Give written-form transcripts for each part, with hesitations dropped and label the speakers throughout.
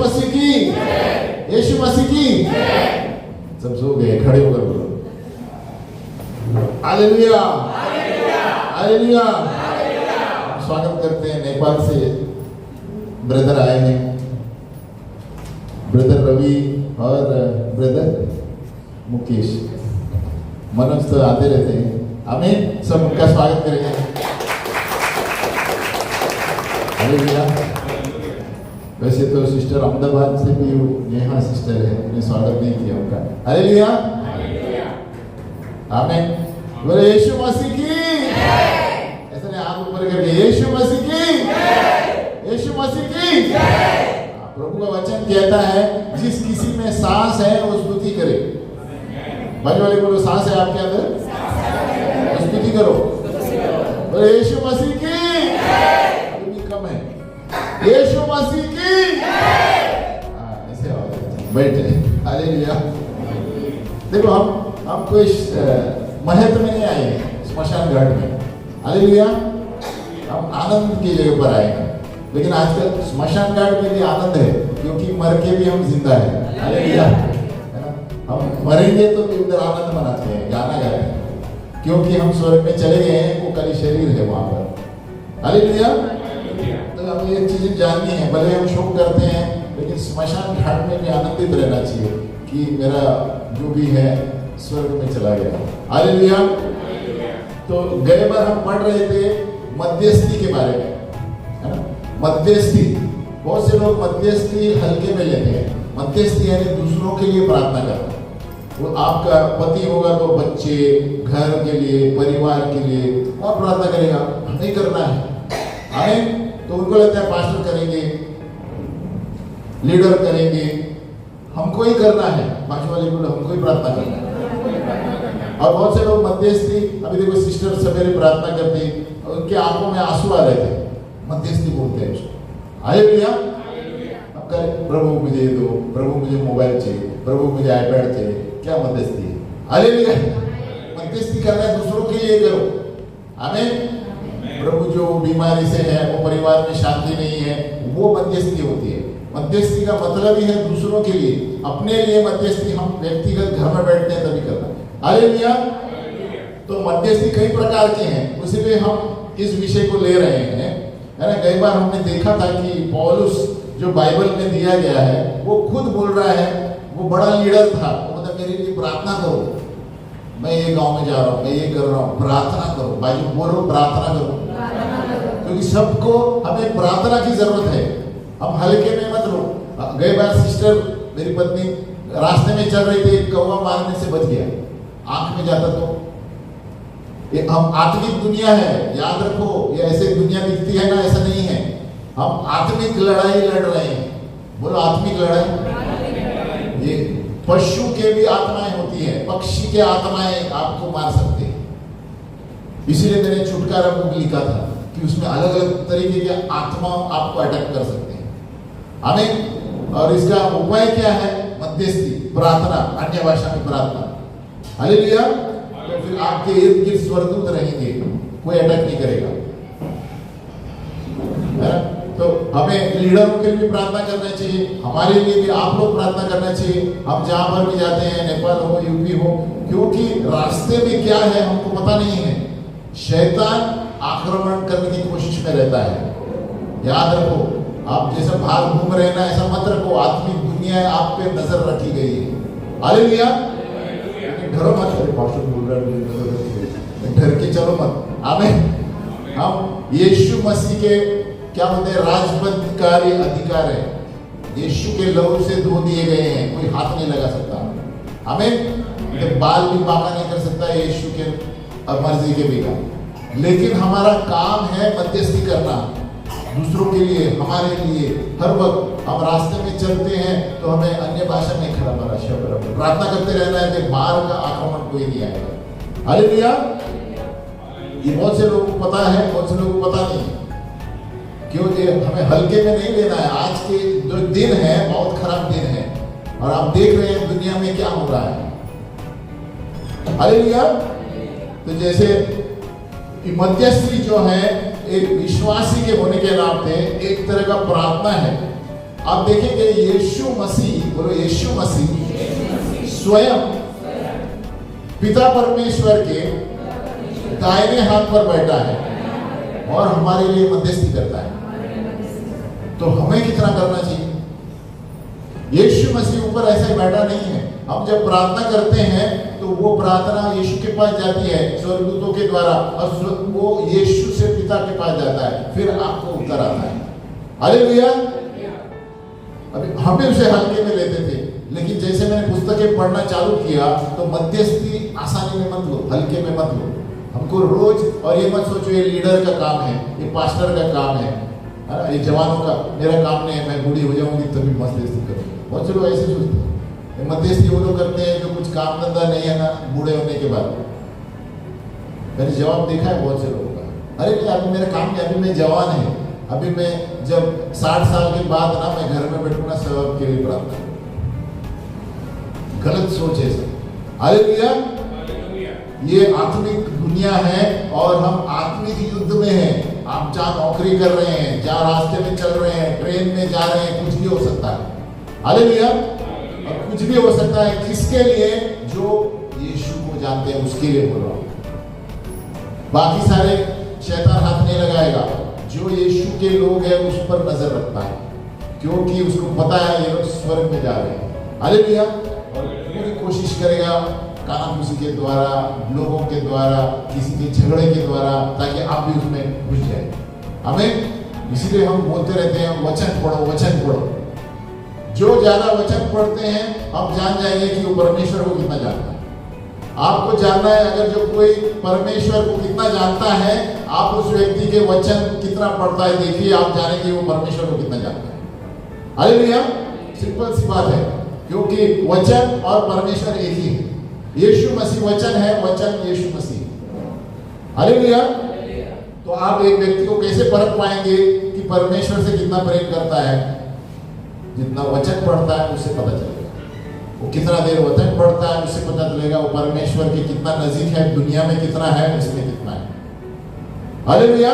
Speaker 1: मसीह की, यीशु मसीह की। सब सो गए, खड़े होकर बोलो हालेलुया, हालेलुया। स्वागत करते हैं, नेपाल से ब्रदर आए हैं, ब्रदर रवि और ब्रदर मुकेश। मनोज तो आते रहते हैं, हमें सब उनका स्वागत करेंगे। हालेलुया। वैसे तो सिस्टर अहमदाबाद से भी नेहा सिस्टर है, उन्हें स्वागत नहीं किया उनका। हालेलुया, आमीन। बोले यीशु मसीह की, ऐसा नहीं हाथ ऊपर करके, यीशु मसीह की, यीशु मसीह की। प्रभु का वचन कहता है जिस किसी में सांस है वो स्तुति करे। बाजू वाले बोलो सांस है आपके अंदर, स्तुति करो। बोले यीशु मसीह की, अभी भी कम है, यीशु मसीह की। ऐसे बैठे। हालेलुया। देखो हम कोई महत्व में नहीं आए स्मशान घाट में। हालेलुया। हम आनंद की जगह पर आए हैं, लेकिन आजकल स्मशान घाट में भी आनंद है, क्योंकि मर के भी हम जिंदा है। हालेलुया। हम मरेंगे तो भी उधर आनंद मनाते हैं, गाना गाते हैं, क्योंकि हम स्वर्ग में चले गए हैं, वो कल शरीर है वहां पर। हालेलुया। तो हमें ये चीजें जाननी है, भले हम शोक करते हैं, लेकिन स्मशान घाट में भी आनंदित रहना चाहिए कि मेरा जो भी है स्वर्ग में चला गया। हालेलुया। तो गए बार हम पढ़ रहे थे मध्यस्थी के बारे में, है ना? मध्यस्थी, बहुत से लोग मध्यस्थी हल्के में लेते हैं। मध्यस्थी यानी दूसरों के लिए प्रार्थना करना। वो आपका पति होगा तो बच्चे, घर के लिए, परिवार के लिए और प्रार्थना करेगा, नहीं करना है। आमीन। तो उनको लगता है पास्टर करेंगे, लीडर करेंगे, हमको ही करना है। बाजू वाले बोलो हमको ही प्रार्थना करना है। और बहुत से लोग मध्यस्थी, अभी देखो सिस्टर सवेरे प्रार्थना करती, उनके आंखों में आंसू आ रहे थे, मध्यस्थी बोलते हैं उसको। हालेलुया। अब करें प्रभु मुझे दो, प्रभु मुझे मोबाइल चाहिए, प्रभु मुझे आईपैड चाहिए, क्या मध्यस्थी है? हालेलुया। मध्यस्थी करना है दूसरों के लिए करो। आमीन। प्रभु जो बीमारी से है, वो परिवार में शांति नहीं है, वो मध्यस्थी होती है। मध्यस्थी का मतलब ही है दूसरों के लिए, अपने लिए मध्यस्थी हम व्यक्तिगत घर में बैठते हैं तभी करना। हालेलुया। तो मध्यस्थी कई प्रकार के हैं, उसीलिए हम इस विषय को ले रहे हैं, है ना? कई बार हमने देखा था कि पौलुस जो बाइबल में दिया गया है, वो खुद बोल रहा है, वो बड़ा लीडर था, वो मतलब मेरे लिए प्रार्थना करो, मैं ये गांव में जा रहा हूँ, मैं ये कर रहा हूँ, प्रार्थना करो। बाजू बोलो प्रार्थना करो, क्योंकि सबको हमें प्रार्थना की जरूरत है। हम हल्के में मत लो। गई बार सिस्टर मेरी पत्नी रास्ते में चल रही थी, कौवा मारने से बच गया, आंख में जाता तो। ये हम आत्मिक दुनिया है, याद रखो, ये ऐसे दुनिया दिखती है ना, ऐसा नहीं है। हम आत्मिक लड़ाई लड़ रहे हैं। बोलो आत्मिक लड़ाई। ये पशु के भी आत्माएं होती है, पक्षी के आत्माएं आपको मार सकते हैं। इसीलिए मैंने छुटकारा बुक लिखा था कि उसमें अलग अलग तरीके के आत्मा आपको अटैक कर सकते हैं। आमीन। और इसका उपाय क्या है? मध्यस्थी, प्रार्थना, अन्य भाषा में प्रार्थना। हालेलुया। तो फिर आपके इर्द गिर्द स्वर्गदूत रहेंगे, कोई अटैक नहीं करेगा, है ना? तो हमें लीडरों के लिए प्रार्थना करना चाहिए, हमारे लिए भी आप लोग प्रार्थना करना चाहिए। हम जहां पर भी जाते हैं, नेपाल हो, यूपी हो, क्योंकि रास्ते में क्या है हमको पता नहीं है। शैतान आक्रमण करने की कोशिश में रहता है। याद रखो, आप जैसे बाहर घूम रहे हैं ना, ऐसा मत रखो, आत्मिक दुनिया आप पे नजर रखी गई है। हालेलुया। डरो मत, पास्टर बोल रहा है, डर के चलो मत। आमीन। हम यीशु मसीह के क्या बोलते हैं, राजपदकारी अधिकार है, यीशु के लहू से धो दिए गए हैं, कोई हाथ नहीं लगा सकता। आमीन। बाल भी बाका नहीं कर सकता यीशु के मर्जी के बिना। लेकिन हमारा काम है मध्यस्थी करना दूसरों के लिए, हमारे लिए। हर वक्त हम रास्ते में चलते हैं तो हमें अन्य भाषा में खड़ा बड़ा शब्द प्रार्थना करते रहना है कि बाहर का आक्रमण कोई नहीं आएगा। हालेलुया। ये बहुत से लोगों को पता है, बहुत से लोगों को पता नहीं। क्योंकि हमें हल्के में नहीं लेना है। आज के जो दिन है बहुत खराब दिन है, और आप देख रहे हैं दुनिया में क्या हो रहा है। हालेलुया। तो जैसे मध्यस्थी जो है एक विश्वासी के होने के नाते एक तरह का प्रार्थना है आप देखेंगे यीशु मसीह, बोलो यीशु मसीह स्वयं पिता परमेश्वर के दाहिने हाथ पर बैठा है और हमारे लिए मध्यस्थी करता है। तो हमें कितना करना चाहिए? यीशु मसीह ऊपर ऐसे बैठा नहीं है। हम जब प्रार्थना करते हैं तो वो प्रार्थना यीशु के पास जाती है स्वर्गदूतों के द्वारा, और वो यीशु से पिता के पास जाता है, फिर आपको उत्तर आता है। हालेलुया। अभी हम भी उसे हल्के में लेते थे, लेकिन जैसे मैंने पुस्तकें पढ़ना चालू किया तो मध्यस्थी आसानी में मत लो, हल्के में मत लो। हमको रोज, और ये मत सोचो ये लीडर का काम है, ये पास्टर का काम है, ये जवानों का, मेरा काम नहीं है, मैं बूढ़ी हो जाऊंगी तभी मध्यस्थी करूंगी। बहुत से लोग ऐसे सोचते हैं। मध्यस्थी वो लोग करते हैं जो कुछ काम धंधा नहीं है ना बूढ़े होने के बाद। मैंने जवाब देखा है बहुत से लोगों का, अरे नहीं अभी मेरा काम नहीं, अभी मैं जवान है, अभी मैं जब 60 साल के बाद ना मैं घर में बैठूंगा सब के लिए प्रार्थना। गलत सोच है सब। हालेलुया। ये आत्मिक दुनिया है और हम आत्मिक युद्ध में हैं। आप जहाँ नौकरी कर रहे हैं, जहाँ रास्ते में चल रहे हैं, ट्रेन में जा रहे हैं, कुछ भी हो सकता है। हालेलुया। और कुछ भी हो सकता है किसके लिए? जो यीशु को जानते हैं उसके लिए बोल रहा हूं। बाकी सारे शैतान हाथ नहीं लगाएगा। जो यीशु के लोग हैं उस पर नजर रखता है, क्योंकि उसको पता है ये लोग स्वर्ग में जा रहे हैं। हालेलुया। और पूरी कोशिश करेगा कानाफूसी के द्वारा, लोगों के द्वारा, किसी के झगड़े के द्वारा, ताकि आप भी उसमें घुस जाए। हमें इसीलिए हम बोलते रहते हैं वचन पढ़ो, वचन पढ़ो। जो ज्यादा वचन पढ़ते हैं आप जान जाएंगे कि वो परमेश्वर को कितना जानता है। आपको जानना है अगर जो कोई परमेश्वर को कितना जानता है, आप उस व्यक्ति के वचन कितना पढ़ता है देखिए, आप जानेंगे वो परमेश्वर को कितना जानता है। हालेलुया। सिंपल सी बात है, क्योंकि वचन और परमेश्वर एक ही है। यीशु मसीह वचन है, वचन यीशु मसीह। हालेलुया। तो आप एक व्यक्ति को कैसे परख पाएंगे कि परमेश्वर से कितना प्रेम करता है? जितना वचन पढ़ता है उससे पता चलेगा। वो कितना देर वचन पढ़ता है उससे पता चलेगा वो परमेश्वर के कितना नजीक है, दुनिया में कितना है, इसमें कितना है। हालेलुया।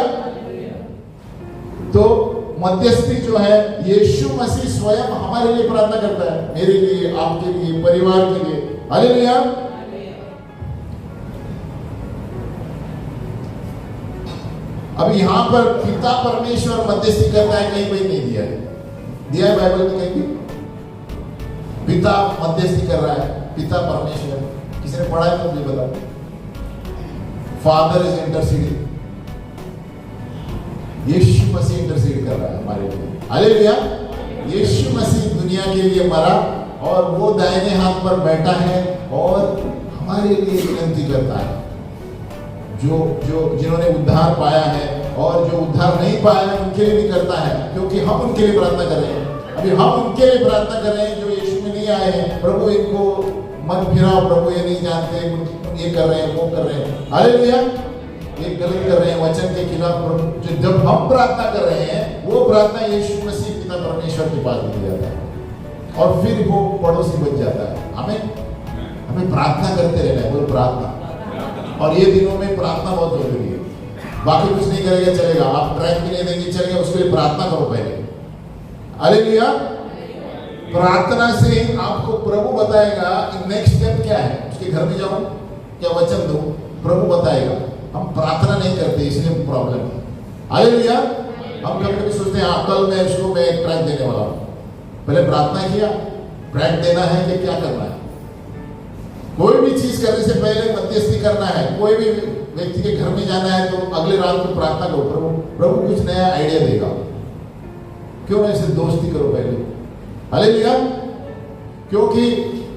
Speaker 1: तो मध्यस्थी जो है यीशु मसीह स्वयं हमारे लिए प्रार्थना करता है, मेरे लिए, आपके लिए, परिवार के लिए। हालेलुया। अब यहां पर पिता परमेश्वर मध्यस्थी करता है, कहीं कहीं नहीं दिया है, दिया है बाइबल में कहीं भी? पिता मध्यस्थी कर रहा है, पिता परमेश्वर। किसी ने पढ़ा है तो मुझे बताओ। फादर इज इंटरसीडिंग, यीशु मसीह इंटरसीड कर रहा है हमारे लिए। हालेलुया। यीशु मसीह दुनिया के लिए मरा और वो दाहिने हाथ पर बैठा है और हमारे लिए विनती करता है। जिन्होंने उद्धार पाया है और जो उद्धार नहीं पाया है उनके लिए भी करता है, क्योंकि हम उनके लिए प्रार्थना कर रहे हैं। अभी हम उनके लिए प्रार्थना कर रहे हैं जो यीशु में नहीं आए हैं। प्रभु इनको मन फिराओ, प्रभु ये नहीं जानते, ये कर रहे हैं, वो कर रहे हैं। हालेलुया। ये गलत कर रहे हैं, वचन के खिलाफ। जो जब हम प्रार्थना कर रहे हैं वो प्रार्थना यीशु मसीह पिता परमेश्वर के पास दी जाता है और फिर वो पड़ोसी बच जाता है। हमें प्रार्थना करते रहना है, बोलो प्रार्थना। और ये दिनों में प्रार्थना बहुत जरूरी है। बाकी कुछ नहीं करेगा चलेगा, आप ट्रैक भी नहीं देंगे चलेगा, उसके लिए प्रार्थना करो पहले। हालेलुया। प्रार्थना से ही आपको प्रभु बताएगा कि नेक्स्ट स्टेप क्या है। उसके घर में जाओ, क्या वचन दो, प्रभु बताएगा। हम प्रार्थना नहीं करते इसलिए प्रॉब्लम है। हालेलुया। हम कभी कभी सोचते हैं कल मैं इसको मैं एक ट्रैक देने वाला हूँ, पहले प्रार्थना किया, ट्रैक देना है कि क्या करना है? कोई भी चीज करने से पहले मध्यस्थी करना है। कोई भी व्यक्ति के घर में जाना है तो अगले रात को प्रार्थना करो, प्रभु कुछ नया आइडिया देगा, क्यों ना इससे दोस्ती करो पहले। हालेलुया। क्योंकि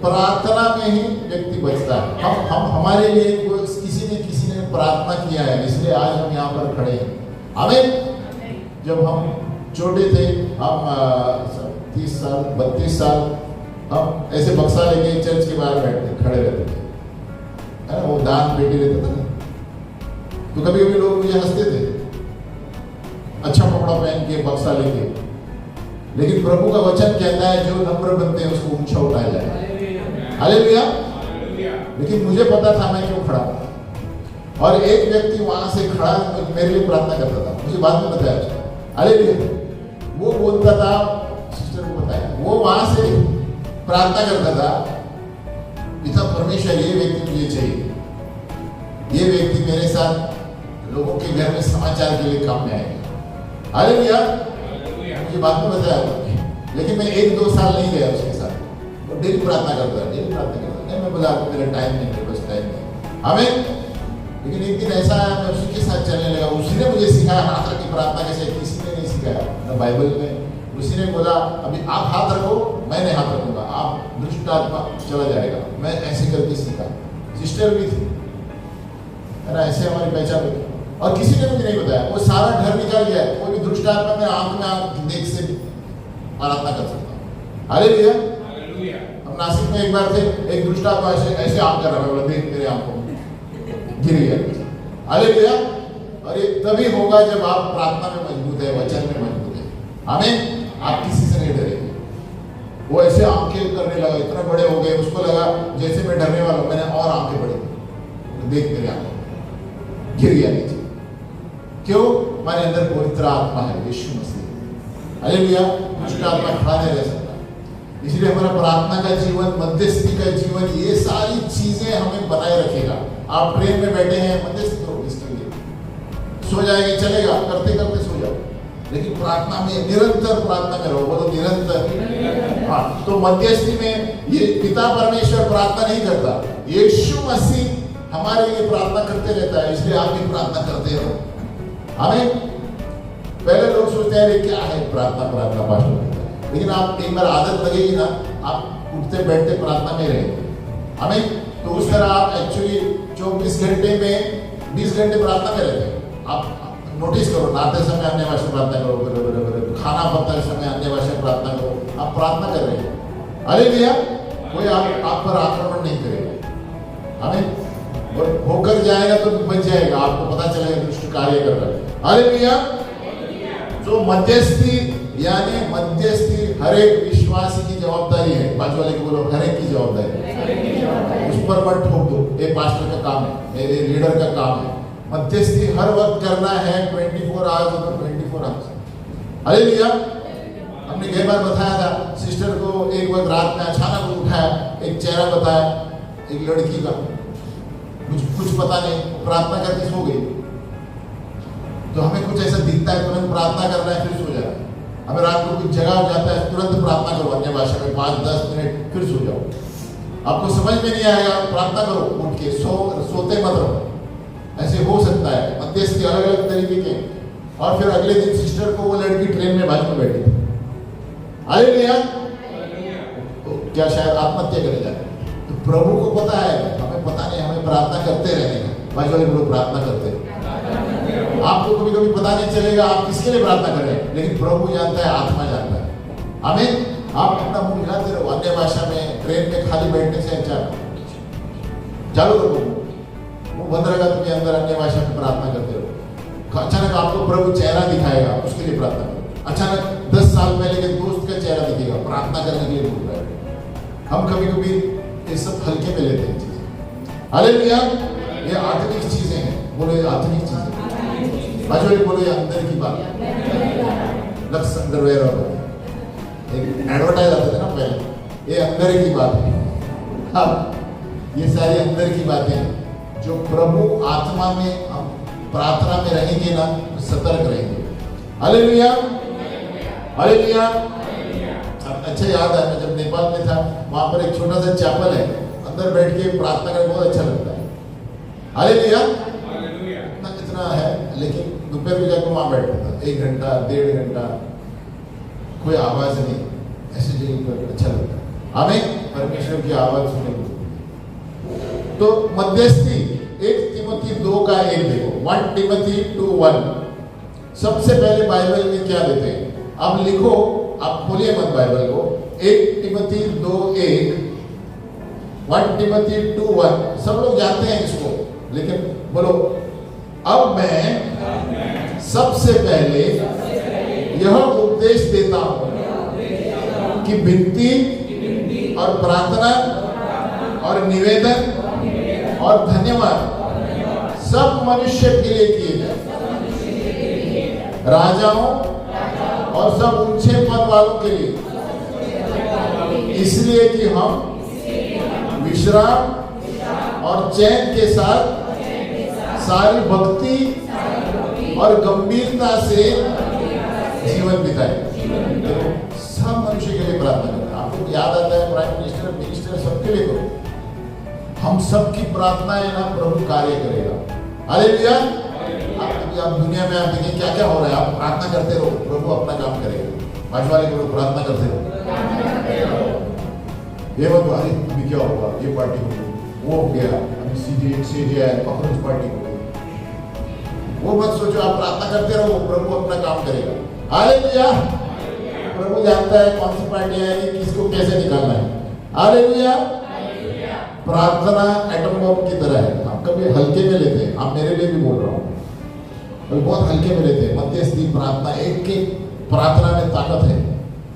Speaker 1: प्रार्थना में ही व्यक्ति बचता है। हम हमारे लिए किसी ने प्रार्थना किया है, इसलिए आज हम यहाँ पर खड़े हैं। हमें जब हम छोटे थे, हम 30 साल 32 साल हम ऐसे बक्सा लेके चर्च के बाहर बैठते खड़े रहते थे, है ना, वो दान पेटी रहता था ना, तो कभी कभी लोग मुझे हंसते थे, अच्छा कपड़ा पहन के बक्सा लेके। लेकिन प्रभु का वचन कहता है जो नम्र बनते हैं उसको ऊंचा उठाया जाए। हालेलुया। लेकिन मुझे पता था मैं क्यों खड़ा, और एक व्यक्ति वहां से खड़ा मेरे लिए प्रार्थना करता था, मुझे बाद में बताया। हालेलुया। वो बोलता था, सिस्टर वो वहां से प्रार्थना करता था, पिता परमेश्वर ये व्यक्ति मुझे चाहिए, ये व्यक्ति मेरे साथ लोगों के घर में समाचार के लिए काम में आएगा। हालेलुया। मुझे बाद में बताया, लेकिन मैं 1-2 साल नहीं गया उसके साथ, वो डेली प्रार्थना करता, डेली प्रार्थना करता। नहीं, मैं बोला मेरा टाइम नहीं, मेरे पास टाइम नहीं हमें। लेकिन एक दिन ऐसा आया, मैं उसी के साथ चलने लगा। उसी ने मुझे सिखाया हाथ रख के प्रार्थना कैसे, किसी ने नहीं सिखाया ना बाइबल में। उसी ने बोला अभी आप हाथ रखो, मैं नहीं हाथ रखूंगा, आप दुष्ट आत्मा चला जाएगा। मैं ऐसे करके सीखा। सिस्टर भी थी, है ना, ऐसे हमारी पहचान हुई। और किसी ने मुझे नहीं बताया, वो सारा डर निकाल गया। कोई भी दुष्ट आत्मा में आंख देख से प्रार्थना कर सकता। हालेलुया। हम नासिक में एक बार थे, एक दुष्ट आत्मा ऐसे आंख कर रहा है, देख मेरे आंखों गिर गया। हालेलुया। और ये तभी होगा जब आप प्रार्थना में मजबूत है, वचन में मजबूत है। हमें आप किसी से नहीं डरेंगे। वो ऐसे आंखें करने लगा, इतने बड़े हो गए, उसको लगा जैसे मैं डरने वाला हूं। मैंने और आंखें बड़ी, तो देख मेरे आंखों गिर गया नीचे। क्यों? हमारे अंदर पवित्र आत्मा है, यीशु मसीह। हालेलुया। दुष्ट आत्मा खड़ा नहीं रह सकता। इसलिए हमारा प्रार्थना का जीवन, मध्यस्थी का जीवन, ये सारी चीजें हमें बनाए रखेगा। आप ट्रेन में बैठे हैं, मध्यस्थ करो इसके लिए। सो जाएंगे, चलेगा, करते करते सो जाओ, लेकिन प्रार्थना में निरंतर प्रार्थना में रहो। बोलो निरंतर। हाँ, तो मध्यस्थी में ये पिता परमेश्वर प्रार्थना नहीं करता, यीशु मसीह हमारे लिए प्रार्थना करते रहता है। इसलिए आप भी प्रार्थना करते रहो। हमें पहले लोग सोचते हैं क्या है प्रार्थना पास्टर, लेकिन आप एक बार आदत लगेगी ना, आप उठते बैठते प्रार्थना में रहेंगे। हमें तो उस तरह आप एक्चुअली 24 घंटे में 20 घंटे प्रार्थना में रहते हैं। आप नोटिस करो, नहाते समय अन्य भाषा प्रार्थना करो, खाना पकते समय अन्य भाषा प्रार्थना करो। आप प्रार्थना कर रहे हैं। हालेलुया। कोई आप पर आक्रमण नहीं करेगा। हमें और होकर जाएगा तो बच जाएगा, आपको पता चलेगा दुष्ट कार्य कर रहा है। हालेलुया। जो मध्यस्थी, यानी मध्यस्थी हर एक विश्वासी की जवाबदारी है। बाजू वाले को बोलो, हर एक की जवाबदारी। उस पर मत ठोक दो, ये पास्टर का काम है, मेरे लीडर का काम है। मध्यस्थी हर वक्त करना है, 24 आवर्स और 24 आवर्स। हालेलुया। हमने कई बार बताया था, सिस्टर को एक वक्त रात में अचानक उठाया, एक चेहरा बताया एक लड़की का, कुछ पता नहीं, प्रार्थना करके सो गई। तो हमें कुछ ऐसा दिखता है, तुरंत प्रार्थना करना है, फिर सो जाना है। हमें रात को कुछ जगह जाता है, तुरंत प्रार्थना करो अन्य भाषा में 5-10 मिनट, फिर सो जाओ। आपको समझ में नहीं आएगा, प्रार्थना करो, उठ के सोते मत रहो। ऐसे हो सकता है, मध्यस्थी अलग अलग तरीके के। और फिर अगले दिन सिस्टर को वो लड़की ट्रेन में बाजू में बैठी थी। हालेलुया। तो क्या शायद आत्महत्या करे जाए? तो प्रभु को पता है, हमें पता नहीं, हमें प्रार्थना करते रहने का। बाजू वाले लोग प्रार्थना करते हैं। आपको कभी कभी पता नहीं चलेगा आप किसके लिए प्रार्थना कर रहे हैं, लेकिन प्रभु जानता है, आत्मा जानता है। हमें आप अपना मुंह हिलाते रहो अन्य भाषा में, ट्रेन में खाली बैठने से अच्छा चालू करो, मुंह बंद रहेगा, तुम्हें अंदर अन्य भाषा में प्रार्थना करते रहो। अचानक आपको प्रभु चेहरा दिखाएगा, उसके लिए प्रार्थना करो। अचानक 10 साल पहले के दोस्त का चेहरा दिखेगा, प्रार्थना करने के लिए बोल रहा है। हम कभी कभी ये सब हल्के में लेते हैं चीजें। हालेलुया। ये आत्मिक चीजें हैं। बोलो ये आत्मिक चीजें। बाजू बोलो ये अंदर की बात। लक्ष्य अंडरवेयर एक एडवर्टाइज आता था ना पहले, ये अंदर की बात है। अब ये सारी अंदर की बातें जो प्रभु आत्मा में हम प्रार्थना में रहेंगे ना, सतर्क रहेंगे। हालेलुया। हालेलुया। अच्छा याद है, मैं जब नेपाल में था, वहां पर एक छोटा सा चैपल है, अंदर बैठ के प्रार्थना करना बहुत अच्छा लगता है। हालेलुया। इतना है, लेकिन दोपहर में जाकर वहां बैठता था 1 घंटा 1.5 घंटा, कोई आवाज नहीं, ऐसे जगह पर अच्छा लगता है। हमें परमेश्वर की आवाज सुनने को। तो मध्यस्थी 1 तिमोथी 2 का 1 देखो, 1 तिमोथी 2:1। सबसे पहले बाइबल में क्या देते हैं? अब लिखो, आप खोलिए मत बाइबल को। 1 तिमोथी 2:1, 1 तिमोथी 2:1। सब लोग जानते हैं इसको, लेकिन बोलो, अब मैं सबसे पहले यह उपदेश देता हूं कि विनती और प्रार्थना और निवेदन और धन्यवाद सब मनुष्य के लिए किए जाए, राजाओं और सब ऊंचे पद वालों के लिए, इसलिए कि हम विश्राम और चैन के साथ सारी भक्ति और गंभीरता से जीवन बिताए। सब मनुष्य के लिए प्रार्थना करते हैं। आपको याद आता है प्राइम मिनिस्टर, मिनिस्टर सबके लिए करो। हम सबकी प्रार्थनाएं ना प्रभु कार्य करेगा। हालेलुया। आप दुनिया में आप देखिए क्या क्या हो रहा है। आप प्रार्थना करते रहो, प्रभु अपना काम करेगा। भाजवाले के लोग प्रार्थना करते रहो। ये मत अरे अभी क्या होगा, ये पार्टी हो गई, वो हो गया, अभी सीजे कांग्रेस पार्टी हो गई। वो मत सोचो, आप प्रार्थना करते रहो, प्रभु अपना काम करेगा। हालेलुया। प्रभु जानता है कौन सी पार्टी आएगी, किसको कैसे निकालना है। हालेलुया। प्रार्थना एटम बम की तरह है। आप कभी हल्के में लेते हैं, आप मेरे लिए भी बोल रहा हूँ, कभी बहुत हल्के में लेते हैं। मध्यस्थी प्रार्थना, एक प्रार्थना में ताकत है,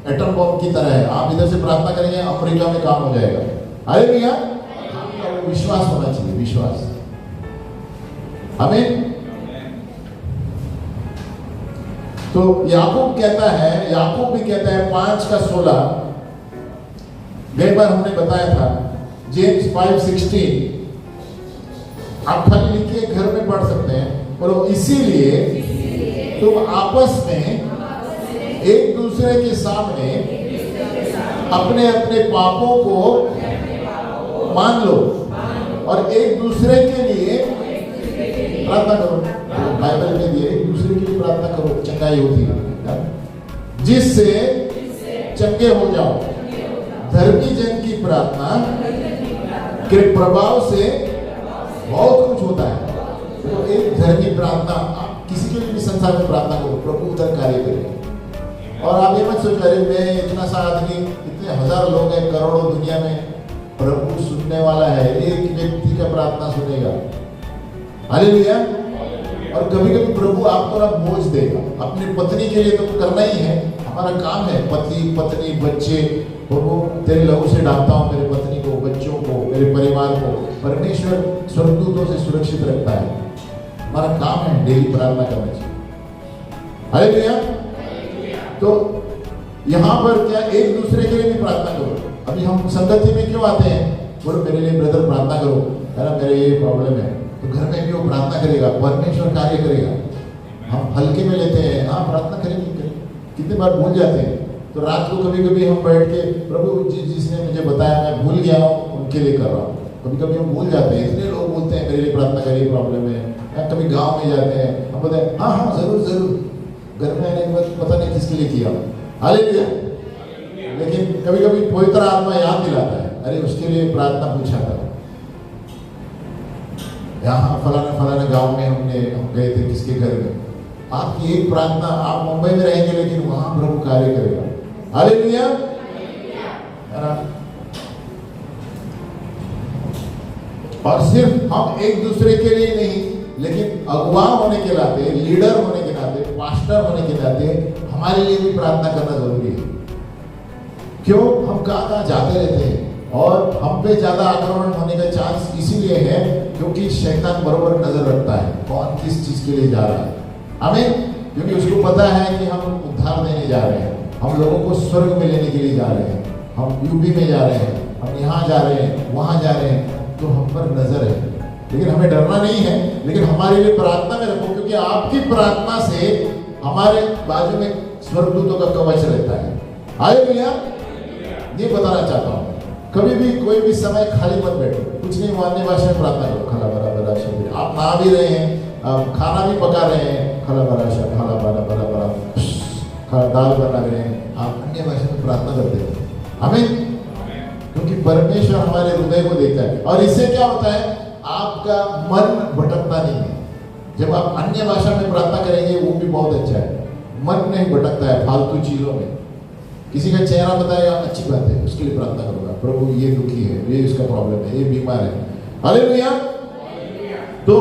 Speaker 1: एटम बम की तरह है। आप इधर से प्रार्थना करेंगे, अमेरिका में काम हो जाएगा। हालेलुया। आपका विश्वास होना चाहिए, विश्वास। आमीन। तो याकूब कहता है, याकूब भी कहता है 5:16, गई बार हमने बताया था, जेम्स 5:16, आप खाली लिखिए, घर में पढ़ सकते हैं। और इसीलिए तुम आपस में एक दूसरे के सामने अपने अपने पापों को मान लो और एक दूसरे के लिए प्रार्थना करो। बाइबल में दिए, एक दूसरे के लिए प्रार्थना करो, चंगाई होती है, जिससे चंगे हो जाओ। धर्मी जन की प्रार्थना के प्रभाव से बहुत कुछ होता है। तो एक धर्मी प्रार्थना, आप किसी के लिए भी संसार में प्रार्थना करो, प्रभु उधर कार्य करेगा। और आप ये मत सोचो अरे मैं इतना सा आदमी, इतने हजार लोग हैं, करोड़ों दुनिया में, प्रभु सुनने वाला है, एक व्यक्ति का प्रार्थना सुनेगा। हालेलुया। और कभी कभी प्रभु आपको ना बोझ देगा। अपनी पत्नी के लिए तो करना ही है, हमारा काम है। पति पत्नी बच्चे, प्रभु तेरे लहू से ढांपता हूँ मेरे पत्नी को, बच्चों को, मेरे परिवार को। परमेश्वर स्वर्गदूतों से सुरक्षित रखता है। हमारा काम है डेली प्रार्थना करना चाहिए। हालेलुया। तो यहाँ पर क्या, एक दूसरे के लिए भी प्रार्थना करो। अभी हम संगति में क्यों आते हैं, बोलो मेरे लिए ब्रदर प्रार्थना करो, है ना, मेरे ये प्रॉब्लम है। तो घर में भी वो प्रार्थना करेगा, परमेश्वर कार्य करेगा। हम हल्के में लेते हैं, हाँ प्रार्थना करेंगे, कितने बार भूल जाते हैं। तो रात को कभी कभी हम बैठ के, प्रभु जिसने मुझे बताया मैं भूल गया हूँ, उनके लिए कर रहा हूँ। कभी कभी हम भूल जाते हैं। इतने लोग बोलते हैं मेरे लिए प्रार्थना करिए, प्रॉब्लम है। कभी गाँव में जाते हैं, हम बोलते हैं हाँ हाँ जरूर जरूर, घर में आने के बाद पता नहीं किसके लिए किया। हालेलुया। लेकिन कभी कभी पवित्र आत्मा याद दिलाता है, अरे उसके लिए प्रार्थना पूछा था, यहाँ फलाने गांव में हम गए थे, किसके घर में। आपकी एक प्रार्थना, आप मुंबई में रहेंगे लेकिन वहां प्रभु कार्य करेगा। हालेलुया। और सिर्फ हम एक दूसरे के लिए नहीं, लेकिन अगुवा होने के नाते, लीडर होने के नाते, पास्टर होने के नाते हमारे लिए भी प्रार्थना करना जरूरी है। क्यों, हम कहाँ जाते रहते हैं और हम पे ज्यादा आक्रमण होने का चांस इसीलिए है क्योंकि शैतान बरोबर नजर रखता है कौन किस चीज के लिए जा रहा है। हमें, क्योंकि उसको पता है कि हम उद्धार देने जा रहे हैं, हम लोगों को स्वर्ग में लेने के लिए जा रहे हैं, हम यूपी में जा रहे हैं, हम यहाँ जा रहे हैं, वहां जा रहे हैं, तो हम पर नजर है। लेकिन हमें डरना नहीं है, लेकिन हमारे लिए प्रार्थना में रखो, क्योंकि आपकी प्रार्थना से हमारे बाजू में स्वर्गदूतों का कवच रहता है। हालेलुया। ये बताना चाहता हूँ, कभी भी कोई भी समय खाली मत बैठो, कुछ नहीं, अन्य भाषा में प्रार्थना करो। खला बरा बरा शब्द, आप नहा भी रहे हैं, आप खाना भी पका रहे हैं, खला बरा शब्द, खला बरा बरा बरा, दाल बना रहे हैं, आप अन्य भाषा में प्रार्थना करते हैं। हमें, क्योंकि परमेश्वर हमारे हृदय को देखता है। और इससे क्या होता है, आपका मन भटकता नहीं है। जब आप अन्य भाषा में प्रार्थना करेंगे वो भी बहुत अच्छा है, मन नहीं भटकता है फालतू चीजों में। किसी का चेहरा बताएगा, अच्छी बात है, उसके लिए प्रार्थना करूंगा, प्रभु ये दुखी है, ये इसका प्रॉब्लम है, ये बीमार है। हालेलुया। तो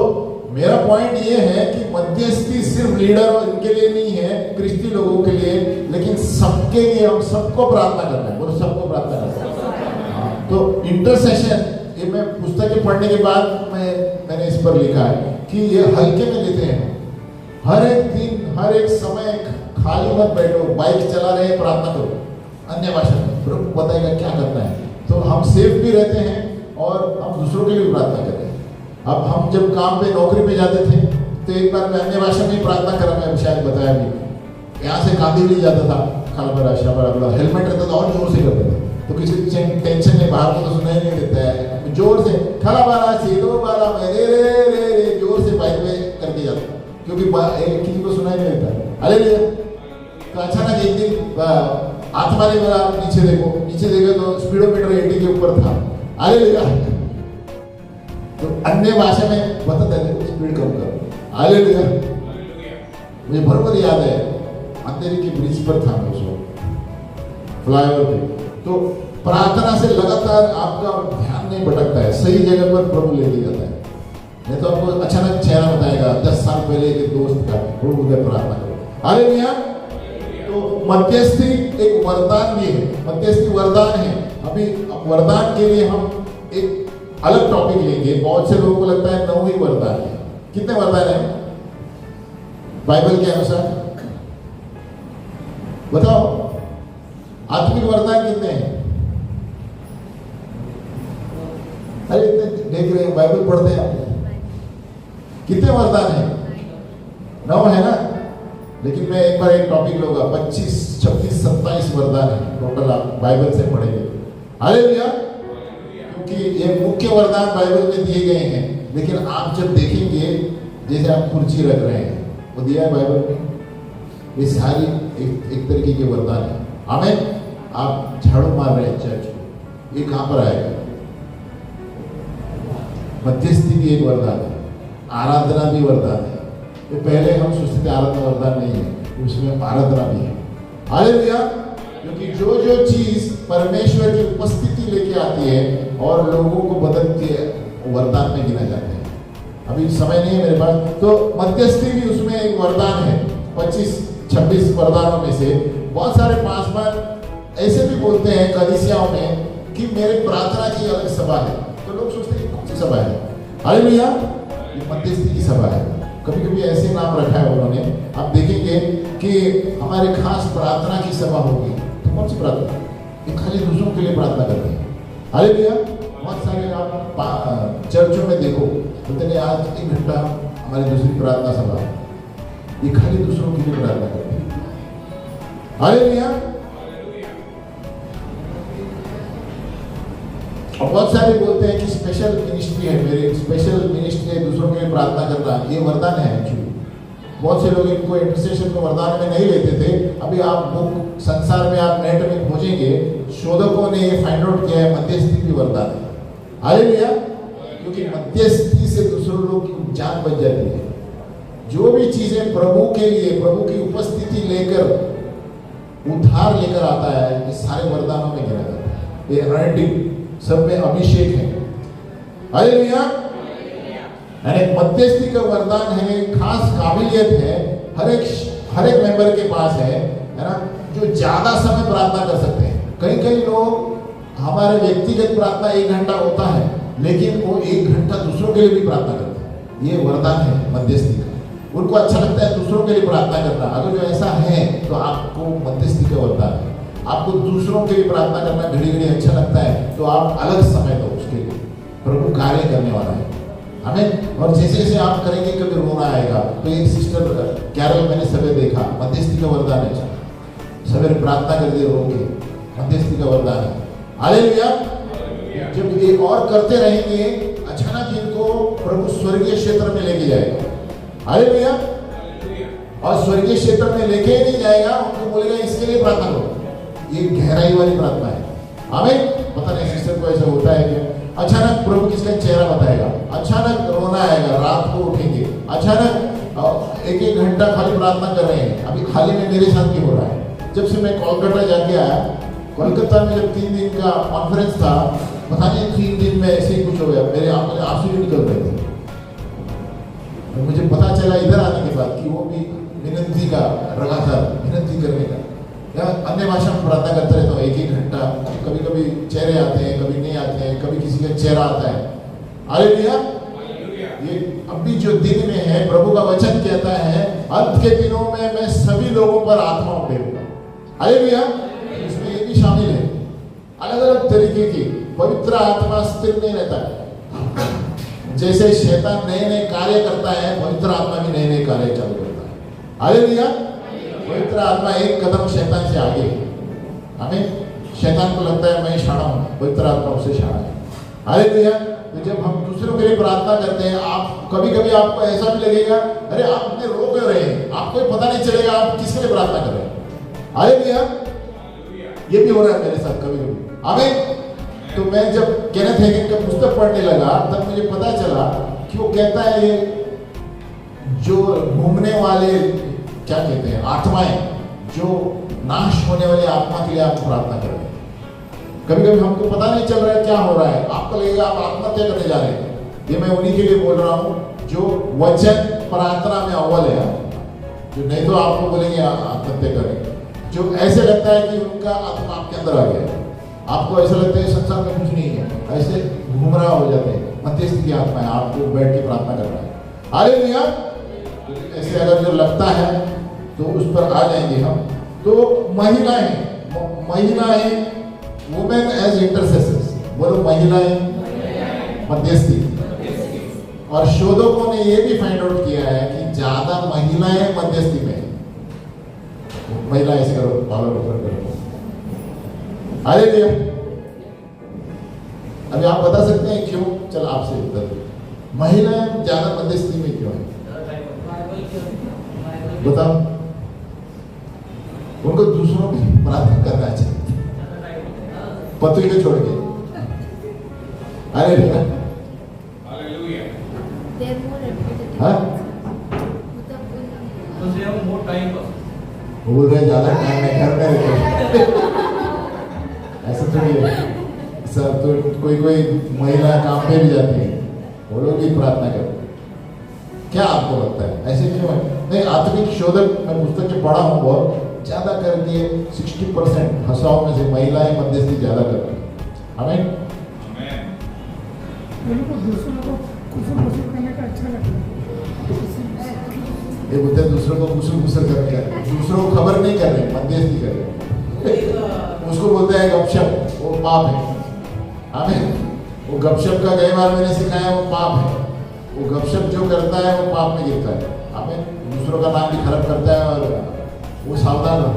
Speaker 1: मेरा पॉइंट ये है कि मध्यस्थी सिर्फ लीडर और इनके लिए नहीं है, क्रिस्ती लोगों के लिए, लेकिन सबके लिए, हम सबको प्रार्थना करना है, बोलो सबको प्रार्थना करना है। तो इंटरसेशन, ये मैं पुस्तकें पढ़ने के बाद मैंने इस पर लिखा है कि ये हल्के में लेते हैं। हर एक दिन, हर एक समय खाली मत बैठो, बाइक चला रहे प्रार्थना करो अन्य भाषा में। प्रभु बताएगा क्या करना है। तो हम सेफ भी रहते हैं और हम दूसरों के लिए भी प्रार्थना करते हैं। अब हम जब काम पे नौकरी पे जाते थे तो एक बार मैं अन्य भाषा में ही प्रार्थना करा, मैं शायद बताया भी। यहाँ से गांधी ले जाता था, खाला शाबा हेलमेट रहता था और जोर से करते थे, तो किसी टेंशन नहीं, बाहर को तो सुनाई नहीं देता है, जोर से खाला बाला सीधो बाला रे रे रे रे जोर से बाइक में करके जाता, क्योंकि किसी को सुनाई नहीं देता। अरे तो अचानक एक दिन आत्मा ने बोला नीचे देखो, नीचे देखो तो स्पीडोमीटर 80 के ऊपर था। अरे तो अन्य भाषा में बता देते स्पीड कम करो। हालेलुया। मुझे बराबर याद है, अंधेरी के ब्रिज पर था मैं उस वक्त, फ्लाईओवर पे। तो प्रार्थना से लगातार आपका ध्यान नहीं भटकता है, सही जगह पर प्रभु लेके जाता है। नहीं तो आपको अचानक चेहरा बताएगा 10 साल पहले के दोस्त का, प्रभु उधर प्रार्थना करो। हालेलुया। तो मध्यस्थी एक वरदान भी है, मध्यस्थी वरदान है। अभी वरदान के लिए हम एक अलग टॉपिक लेंगे। बहुत से लोगों को लगता है 9 ही वरदान है। कितने वरदान है बाइबल के अनुसार? बताओ, आत्मिक वरदान कितने हैं? अरे इतने देख रहे हैं, बाइबल पढ़ते हैं आप, कितने वरदान है? 9 है ना। लेकिन मैं एक बार एक टॉपिक लूंगा, 25, 26, 27 वरदान है टोटल, आप बाइबल से पढ़ेंगे। हालेलुया। क्योंकि ये मुख्य वरदान बाइबल में दिए गए हैं, लेकिन आप जब देखेंगे, जैसे आप कुर्सी रख रहे हैं, वो दिया है बाइबल में, ये सारी एक तरीके के वरदान है। आमीन। आप झाड़ू मार रहे हैं चर्च को, ये कहां पर आएगा? मध्यस्थी भी एक वरदान है, आराधना भी वरदान है। ये पहले हम सोचते थे आराधना वरदान नहीं है, उसमें आराधना भी है। हालेलुया। क्योंकि जो जो चीज परमेश्वर की उपस्थिति लेके आती है और लोगों को बदलती है, वरदान में गिना जाते हैं। अभी समय नहीं है मेरे पास, तो मध्यस्थी भी उसमें एक वरदान है। 25-26 वरदानों में से बहुत सारे पासवान ऐसे भी बोलते हैं कलीसियाओं में कि मेरे प्रार्थना की अलग सभा है, तो लोग सोचते हैं कौन सी सभा है? हालेलुया। ये मध्यस्थी की सभा है। कभी कभी ऐसे नाम रखा है उन्होंने। आप देखेंगे कि हमारे खास प्रार्थना की सभा होगी, तो कौन सी प्रार्थना? ये खाली दूसरों के लिए प्रार्थना करते हैं। हालेलुया। बहुत सारे आप चर्चों में देखो, बोलते हैं आज 1 घंटा हमारी दूसरी प्रार्थना सभा, ये खाली दूसरों के लिए प्रार्थना करते हैं। हालेलुया। और बहुत सारे बोलते हैं कि स्पेशल मिनिस्ट्री है, मेरी स्पेशल मिनिस्ट्री है दूसरों के लिए प्रार्थना करना, ये वरदान है एक्चुअली। बहुत से लोग इनको इंटरसेशन को वरदान में नहीं लेते थे। अभी आप बुक संसार में, आप नेट में खोजेंगे, शोधकों ने ये फाइंड आउट किया है, मध्यस्थी भी वरदान है। हालेलुया। क्योंकि मध्यस्थी से दूसरों लोग की जान बच जाती है। जो भी चीजें प्रभु के लिए, प्रभु की उपस्थिति लेकर उद्धार लेकर आता है, ये सारे वरदानों में गिना जाता है। ये अनॉइंटिंग सब में अभिषेक है। हालेलुया। मध्यस्थी का वरदान है, खास काबिलियत है, हर एक मेंबर के पास है ना, जो ज्यादा समय प्रार्थना कर सकते हैं। कई लोग, हमारे व्यक्तिगत प्रार्थना 1 घंटा होता है, लेकिन वो 1 घंटा दूसरों के लिए भी प्रार्थना करते हैं। ये वरदान है मध्यस्थी का। उनको अच्छा लगता है दूसरों के लिए प्रार्थना करना। अगर जो ऐसा है तो आपको मध्यस्थी का वरदान है। आपको दूसरों के लिए प्रार्थना करना घड़ी अच्छा लगता है, तो आप अलग समय दो उसके लिए, प्रभु कार्य करने वाला है। हमें और जैसे जैसे आप करेंगे कभी रोना आएगा। तो एक सिस्टर कैरल मैंने सवेरे देखा, मध्यस्थी का वरदान है, सवेरे प्रार्थना कर दिए रो के, मध्यस्थी का वरदान है। हालेलुया। जब ये और करते रहेंगे, अचानक इनको प्रभु स्वर्गीय क्षेत्र में लेके जाएगा। हालेलुया। और स्वर्गीय क्षेत्र में लेके ही नहीं जाएगा, उनको बोलेगा इसके लिए प्रार्थना करो। ये गहराई वाली प्रार्थना है। आमीन। पता नहीं सिस्टर को ऐसा होता है कि अचानक प्रभु किसका चेहरा बताएगा, अचानक रोना आएगा, रात को उठेंगे, अचानक 1-1 घंटा खाली प्रार्थना कर रहे हैं। अभी खाली में मेरे साथ भी हो रहा है। जब से मैं कोलकाता जाके आया, कोलकाता में जब 3 दिन का कॉन्फ्रेंस था, पता नहीं 3 दिन में ऐसे ही कुछ हो गया, मेरे आंसू भी निकल रहे थे। तो मुझे पता चला इधर आने के बाद कि वो भी विनती का लगातार विनती करने का, या अन्य भाषा में प्रार्थना करते रहता हूँ 1-1 घंटा। कभी कभी चेहरे आते हैं, कभी नहीं आते हैं, कभी किसी का चेहरा आता है। हालेलुया। ये अभी जो दिन में है, प्रभु का वचन कहता है अंत के दिनों में मैं सभी लोगों पर आत्मा भेजूंगा। हालेलुया। इसमें ये भी शामिल है अलग अलग तरीके की। पवित्र आत्मा स्थिर नहीं रहता है। जैसे शैतान नए नए कार्य करता है, पवित्र आत्मा भी नए नए कार्य चालू करता है। हालेलुया। पवित्र आत्मा एक कदम शैतान से आगे। हमें शैतान को लगता है मैं शाणा हूं, पवित्र आत्मा उससे शाणा है। हालेलुया। तो जब हम दूसरों के लिए प्रार्थना करते हैं, आप कभी कभी आपको ऐसा भी लगेगा अरे आप इतने रो क्यों रहे हैं, आपको पता नहीं चलेगा आप किसके लिए प्रार्थना कर रहे हैं। हालेलुया। ये भी हो रहा है मेरे साथ कभी कभी। आमीन। तो मैं जब केनेथ हेगिन का पुस्तक पढ़ने लगा तब मुझे पता चला कि वो कहता है ये जो घूमने वाले क्या कहते हैं आत्माएं, जो नाश होने वाली आत्मा के लिए आप प्रार्थना कर रहे हैं। कभी कभी हमको पता नहीं चल रहा है क्या हो रहा है, आपको लगेगा आप आत्महत्या करने जा रहे हैं। ये मैं उन्हीं के लिए बोल रहा हूँ जो वचन प्रार्थना में अव्वल है, जो नहीं तो आपको बोलेंगे आत्महत्या करें। जो ऐसे लगता है कि उनका आत्मा आपके अंदर आ गया, आपको ऐसा लगता है संसार में कुछ नहीं है, ऐसे घूम रहा हो जाते हैं। मध्यस्थ की आत्मा है, आपको बैठ के प्रार्थना कर रहा है। हालेलुया। ऐसे अगर जो लगता है तो उस पर आ जाएंगे हम। तो महिलाएं वुमेन एज इंटरसेसर्स, बोलो महिलाएं मध्यस्थी। और शोधकों ने ये भी फाइंड आउट किया है कि ज्यादा महिलाएं मध्यस्थी में। महिला ऐसे करो, बालों ऊपर करो। हालेलुया। अभी आप बता सकते हैं क्यों? चल आपसे उत्तर, महिलाएं ज्यादा मध्यस्थी में क्यों है? बताओ। उनको दूसरों की प्रार्थना करना चाहिए, पति को छोड़ के। हालेलुया। बोल रहे ज्यादा टाइम में घर में रहते। ऐसा थोड़ी है सर। तो कोई महिला काम पे भी जाती है, वो लोग भी प्रार्थना करते हैं। क्या आपको लगता है ऐसे क्यों है? नहीं, आत्मिक शोधक मैं पुस्तक में पढ़ा हूँ, बहुत ज्यादा करके 60% हंसाओं में से महिलाएं मध्यस्थी ज्यादा करती हैं। हमें
Speaker 2: दूसरों को कुशल करने का अच्छा लगता है।
Speaker 1: ये बोलते हैं दूसरों को कुशल करने का, दूसरों को खबर नहीं कर रहे, मध्यस्थी कर रहे। उसको बोलते हैं गपशप, वो पाप है। हमें वो गपशप का कई बार मैंने सिखाया, वो पाप है। वो गपशप जो करता है वो पाप में गिरता है। हमें दूसरों का नाम भी खराब करता है, और वो सावधान रहो।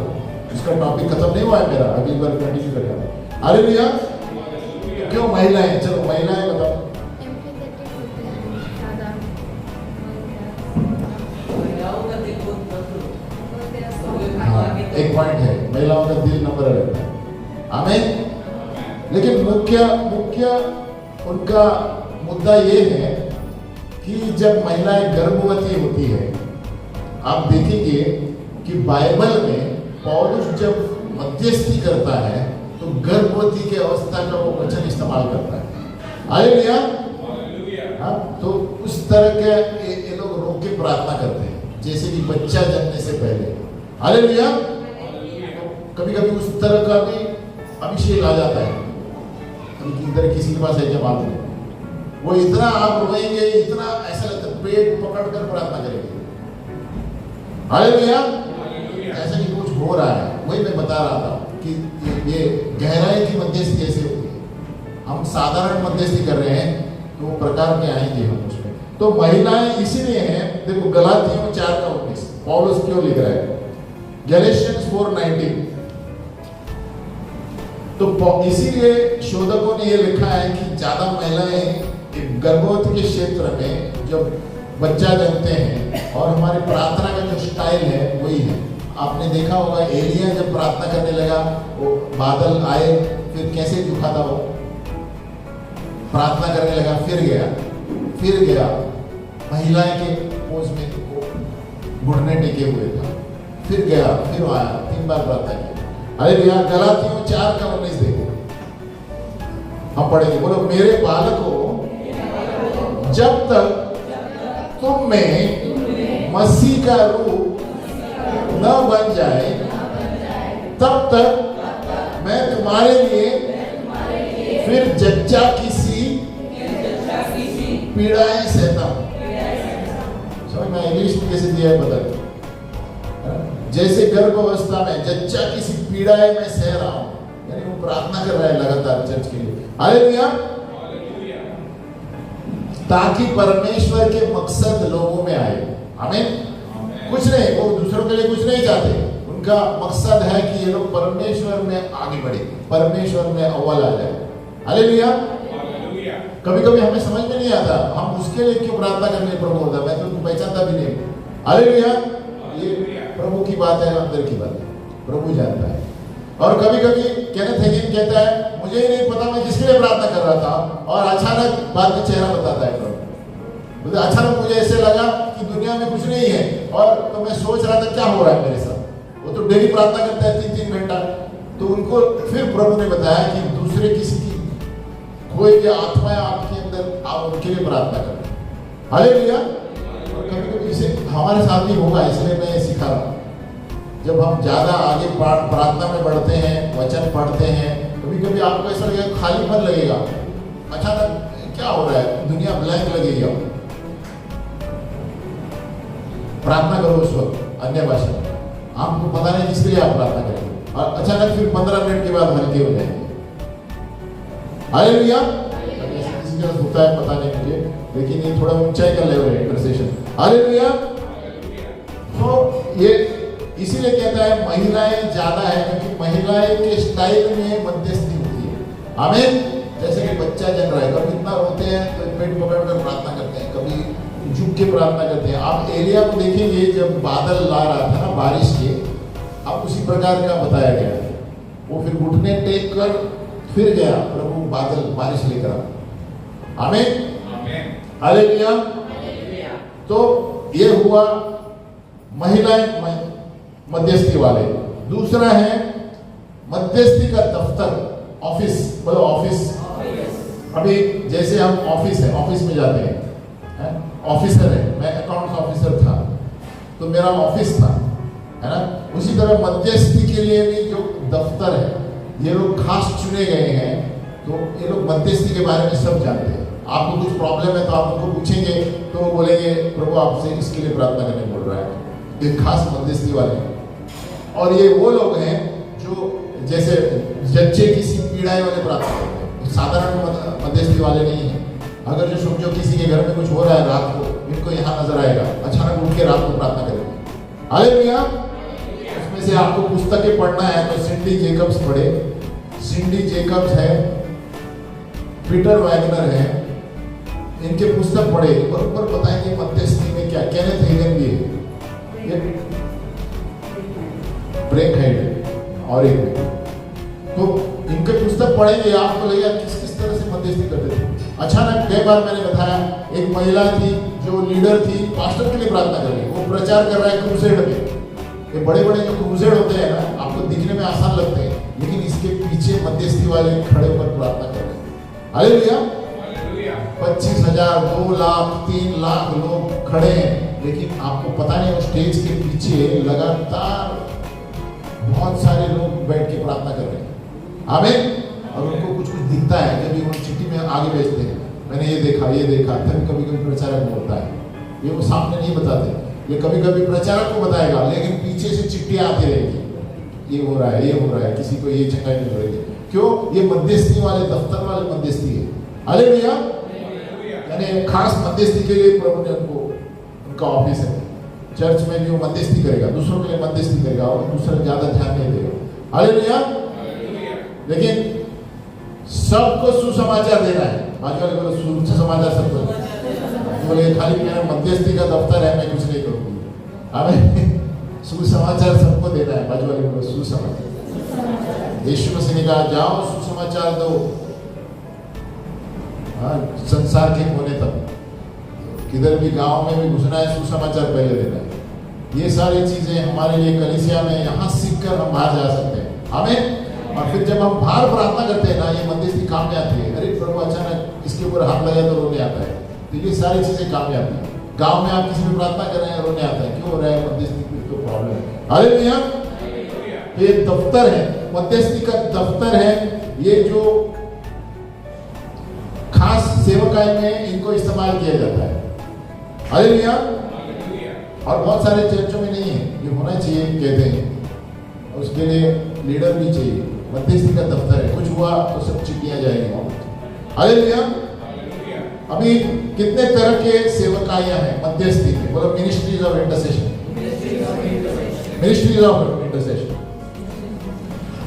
Speaker 1: इसका टॉपिक खत्म नहीं हुआ है मेरा, अभी बार कंटिन्यू करेगा। हालेलुया। क्यों महिलाएं? चलो महिलाएं बताओ। एक पॉइंट है, महिलाओं का दिल नम्र रहता है। हमें लेकिन मुख्य उनका मुद्दा ये है कि जब महिलाएं गर्भवती होती है, आप देखेंगे कि बाइबल में पौलुस जब मध्यस्थी करता है तो गर्भवती की अवस्था का वो वचन इस्तेमाल करता है। हालेलुया। हाँ, तो उस तरह के ये लोग रोक के प्रार्थना करते हैं, जैसे कि बच्चा जन्मने से पहले। हालेलुया। कभी कभी उस तरह का भी अभिषेक आ जाता है। इधर किसी के पास है जब आप वो इतना आप रोएंगे, इतना ऐसा लगता है पेट पकड़ कर प्रार्थना करेंगे। हालेलुया। ऐसा कि कुछ हो रहा है, वही मैं बता रहा था कि ये गहराई की मध्यस्थी ऐसे होती है। हम साधारण मध्यस्थी कर रहे हैं तो वो प्रकार के आएंगे हम उसमें। तो महिलाएं इसीलिए हैं, देखो गलातियों 4:19 पौलुस क्यों लिख रहा है, गैलेशियंस 4:19। तो इसीलिए शोधकों ने ये लिखा है कि ज्यादा महिलाएं गर्भवती के क्षेत्र में जब बच्चा जन्मते हैं, और हमारी प्रार्थना का जो स्टाइल है वही है। आपने देखा होगा एलिया जब प्रार्थना करने लगा, वो बादल आए, फिर कैसे झुका था, वो प्रार्थना करने लगा, फिर गया महिलाएं के पोज में घुटने टेके हुए था, फिर गया, फिर आया, 3 बार प्रार्थना की। हालेलुया। गलातियों 4:19 देखो, हम पढ़ेंगे। बोलो, मेरे बालकों, जब तक तुम में मसीह का रूप न बन जाए, तब तक मैं तुम्हारे लिए फिर जच्चा की सी पीड़ाएं सहता हूं। समझ में इंग्लिश में कैसे दिया है बता। जैसे गर्भावस्था में जच्चा किसी पीड़ाएं में सह रहा हूं, यानी वो प्रार्थना कर रहा है लगातार चर्च के लिए। हालेलुया। ताकि परमेश्वर के मकसद लोगों में आए। आमीन। कुछ नहीं, वो दूसरों के लिए कुछ नहीं चाहते, उनका मकसद है कि ये लोग परमेश्वर में आगे बढ़े, परमेश्वर में अव्वल आ जाए। हालेलुया। कभी कभी हमें समझ में नहीं आता हम उसके लिए क्यों प्रार्थना करने प्रभु होता है, मैं तो उनको पहचानता भी नहीं। हालेलुया। ये प्रभु की बात है, अंदर की बात है, प्रभु जानता है। और कभी कभी केनेथ हेगिन कहता है मुझे ही नहीं पता मैं किसके लिए प्रार्थना कर रहा था, और अचानक बाद में चेहरा बताता है प्रभु। अचानक मुझे ऐसे लगा कि दुनिया में कुछ नहीं है, और तो मैं सोच रहा था क्या हो रहा है मेरे साथ। वो तो डेली प्रार्थना करता है 3-3 घंटा। तो उनको फिर प्रभु ने बताया कि दूसरे किसी की कोई भी आत्मा है आपके अंदर, आप उनके लिए प्रार्थना करें। हालेलुया। कभी कभी इसे हमारे साथ भी होगा, इसलिए मैं ये सिखा रहा हूँ। जब हम ज्यादा आगे प्रार्थना में बढ़ते हैं, वचन पढ़ते हैं, कभी कभी आपको ऐसा लगेगा खालीपन लगेगा, अचानक क्या हो रहा है, दुनिया ब्लैंक लगेगी। प्रार्थना करो उस वक्त अन्य भाषा में, आपको पता नहीं किसके लिए आप प्रार्थना करेंगे, और अचानक फिर 15 मिनट के बाद हल्के हो जाएंगे। हालेलुया। किसी का होता है पता नहीं मुझे, लेकिन ये थोड़ा ऊंचाई का लेवल है इंटरसेशन। हालेलुया। तो ये इसीलिए कहता है महिलाएं ज्यादा है, क्योंकि महिलाएं के स्टाइल में मध्यस्थी होती है। आमीन। जैसे कि बच्चा जन रहा है, कभी इतना रोते हैं तो पेट पकड़कर प्रार्थना करते हैं, कभी झुक के प्रार्थना करते हैं। आप एरिया को देखेंगे, जब बादल ला रहा था ना बारिश के, अब उसी प्रकार का बताया गया है। वो फिर घुटने टेक कर फिर गया प्रभु बादल बारिश लेकर। आमीन। हालेलुया। तो ये हुआ महिलाएं मध्यस्थी वाले। दूसरा है मध्यस्थी का दफ्तर, ऑफिस। बोलो ऑफिस। अभी जैसे हम ऑफिस है, ऑफिस में जाते हैं, ऑफिसर है, मैं अकाउंट्स ऑफिसर था तो मेरा ऑफिस था, है ना। उसी तरह मध्यस्थी के लिए भी जो दफ्तर है, ये लोग खास चुने गए हैं, तो ये लोग मध्यस्थी के बारे में सब जानते हैं। आपको कुछ प्रॉब्लम है तो आप उनको पूछेंगे तो वो बोलेंगे प्रभु आपसे इसके लिए प्रार्थना करने बोल रहा है। ये खास मध्यस्थी वाले हैं। और ये वो लोग हैं जो जैसे जच्चे किसी पीड़ाई वाले प्रार्थना करते हैं, साधारण मध्यस्थी वाले नहीं है। अगर जो समझो किसी के घर में कुछ हो रहा है रात को, इनको यहाँ नजर आएगा, अचानक उठ के रात को प्रार्थना करेंगे। हालेलुया। उसमें से आपको पुस्तकें पढ़ना है तो सिंडी जेकब्स पढ़े। सिंडी जेकब्स है, पीटर वैगनर है, इनके पुस्तक पढ़े, बराबर बताएंगे मध्यस्थी में क्या। केनेथ हेगिन भी है, ब्रेक हेड और एक, तो इनके पुस्तक पढ़ेंगे आपको लगेगा किस किस तरह से मध्यस्थी करते थे। अचानक कई बार मैंने बताया, एक महिला थी जो लीडर थी, पास्टर के लिए प्रार्थना कर रही, वो प्रचार कर रहा है क्रूसेड में। ये बड़े बड़े जो क्रूसेड होते हैं ना, आपको दिखने में आसान लगते हैं, लेकिन इसके पीछे मध्यस्थी वाले खड़े होकर प्रार्थना कर रहे हैं। हालेलुया। 25,000, 2 लाख, 3 लाख लोग खड़े हैं, लेकिन आपको पता नहीं उस स्टेज के पीछे लगातार बहुत सारे लोग बैठ के प्रार्थना कर रहे हैं। आमीन। और उनको कुछ कुछ दिखता है, जब भी वो चिट्ठी में आगे भेजते हैं, मैंने ये देखा ये देखा, तभी कभी कभी प्रचारक बोलता है, ये वो सामने नहीं बताते, ये कभी कभी प्रचारक को बताएगा, लेकिन पीछे से चिट्ठियां आती रहेगी, ये हो रहा है ये हो रहा है, किसी को ये चंगाई मिल रही है। क्यों? ये मध्यस्थी वाले, दफ्तर वाले मध्यस्थी है। हालेलुया। यानी खास मध्यस्थी के लिए प्रभु ने उनको, उनका ऑफिस है। चर्च में भी वो मध्यस्थी करेगा, दूसरों के लिए मध्यस्थी करेगा, और दूसरा ज्यादा ध्यान नहीं देगा। हालेलुया। लेकिन सबको सुसमाचार देना है। बाजू वाले बोलो सुसमाचार सबको। बोले खाली मेरा मध्यस्थी का दफ्तर है, मैं कुछ नहीं करूँगी। हमें सुसमाचार सबको देना है। बाजू वाले बोलो सुसमाचार। यीशु मसीह ने कहा जाओ सुसमाचार दो, हाँ, संसार के कोने तक, किधर भी गांव में भी घुसना है, सुसमाचार पहले देना है। ये सारी चीजें हमारे लिए कलीसिया में यहाँ सीख कर हम बाहर जा सकते हैं। हमें और फिर जब हम बाहर प्रार्थना करते हैं ना, ये मध्यस्थी काम में आती है। अरे प्रभु अचानक इसके ऊपर हाथ लगा तो रोने आता है, तो ये सारी चीजें काम में आती है। गांव में आप किसी में प्रार्थना कर रहे हैं, रोने आता है, क्यों हो रहा है? मध्यस्थी की तो प्रॉब्लम है। हालेलुया। ये दफ्तर है, मध्यस्थी का दफ्तर है। ये जो खास सेवकाई में इनको इस्तेमाल किया जाता है। हालेलुया। और बहुत सारे चर्चों में नहीं है, ये होना चाहिए कहते हैं, उसके लिए लीडर भी चाहिए। मध्यस्थी का दफ्तर है, कुछ हुआ तो सब चिट्ठियां जाएंगी। हालेलुया। अभी कितने तरह के सेवकाइयां हैं मध्यस्थी में, बोलो ministries of intercession, ministries of intercession.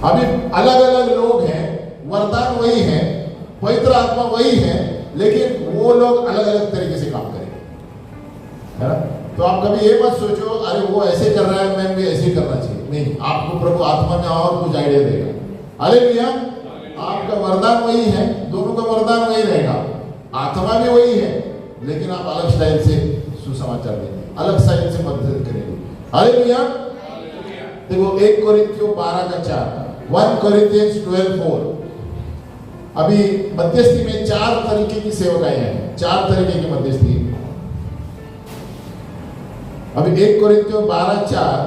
Speaker 1: अभी अलग अलग लोग हैं, वरदान वही है, पवित्र आत्मा वही है, लेकिन वो लोग अलग अलग तरीके से काम करेंगे, है ना। तो आप कभी ये मत सोचो अरे वो ऐसे कर रहा है मैं भी ऐसे ही करना चाहिए, नहीं, आपको प्रभु आत्मा में और कुछ आइडिया देगा। हालेलुया। आपका वरदान वही है, दोनों का वरदान वही रहेगा, आत्मा भी वही है, लेकिन आप अलग स्टाइल से सुसमाचार देंगे, अलग स्टाइल से मदद करेंगे। हालेलुया। देखो 1 कोरिन्थियों 12:4, 1 कोरिन्थियंस 12:4। अभी मध्यस्थी में 4 तरीके की सेवकाएं हैं, 4 तरीके की मध्यस्थी। अभी 1 कोरिन्थियों 12:4,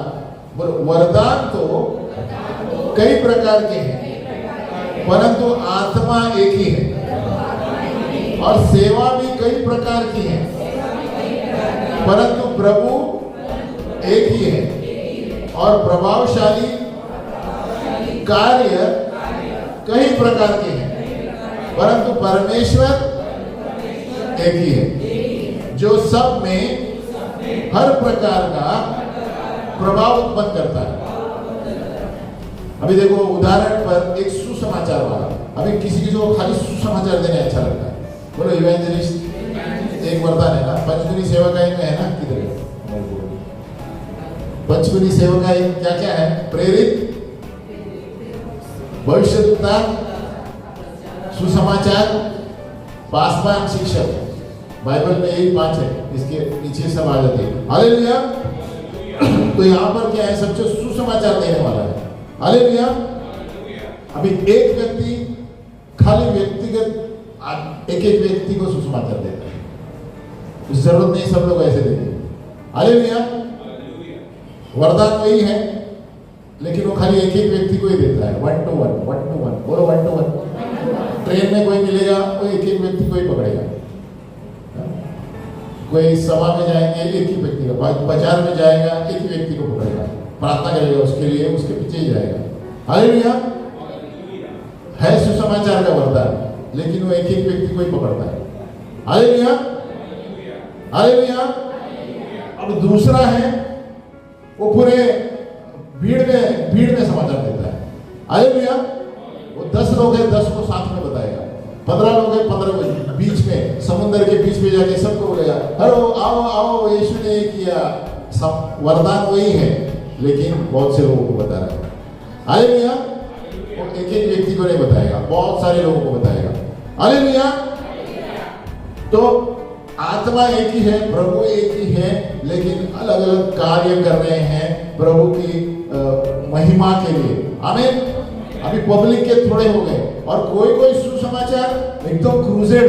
Speaker 1: वरदान तो कई प्रकार के हैं, परंतु आत्मा एक ही है, और सेवा भी कई प्रकार की है, परंतु प्रभु एक ही है, और प्रभावशाली कार्य कई प्रकार के हैं, परंतु परमेश्वर एक ही है, जो सब में हर प्रकार का प्रभाव उत्पन्न करता है। अभी देखो उदाहरण पर एक सुसमाचार वाला, अभी किसी किसी को खाली सुसमाचार देने अच्छा लगता है, बोलो इवेंजलिस्ट एक वरदान है ना, पंचगुनी सेवकाई में है ना, किधर है पंचगुनी सेवकाई, क्या क्या है, प्रेरित, भविष्यद्वक्ता, सुसमाचार, पासवान, शिक्षक। बाइबल में यही 5 है, इसके नीचे सब आ जाते हैं। हालेलुया। तो यहाँ पर क्या है, सबसे सुसमाचार देने वाला है। हालेलुया। अभी एक व्यक्ति खाली व्यक्तिगत एक एक व्यक्ति को सुसमाचार देता है, जरूरत नहीं सब लोग ऐसे देते हैं। हालेलुया। वरदान वही है, लेकिन वो खाली एक एक व्यक्ति को ही देता है, 1 to 1, 1 to 1, बोलो 1 to 1। ट्रेन में कोई मिलेगा वो एक एक व्यक्ति को ही पकड़ेगा, कोई सभा में जाएंगे एक ही व्यक्ति का, बाजार में जाएगा एक ही व्यक्ति को पकड़ेगा, प्रार्थना करेगा उसके लिए, उसके पीछे ही जाएगा। हालेलुया। है सुसमाचार का वरदान, लेकिन वो एक एक व्यक्ति को ही पकड़ता है। हालेलुया। हालेलुया। अब दूसरा है वो पूरे भीड़ में समाचार देता है। हालेलुया। वो 10 लोग हैं, 10 को साथ में बताएगा, 15 लोग हैं, 15 को बीच में, समुद्र के बीच में जाके सबको बोलेगा हेलो आओ आओ यीशु ने किया। सब वरदान वही है, लेकिन बहुत से लोगों को बता रहा है। हालेलुया। वो एक एक व्यक्ति को नहीं बताएगा, बहुत सारे लोगों को बताएगा। हालेलुया। तो आत्मा एक ही है, प्रभु एक ही है, लेकिन अलग अलग कार्य कर रहे हैं प्रभु की महिमा के लिए। आमीन। अभी पब्लिक के थोड़े हो गए, और कोई सुसमाचार एकदम क्रूसेड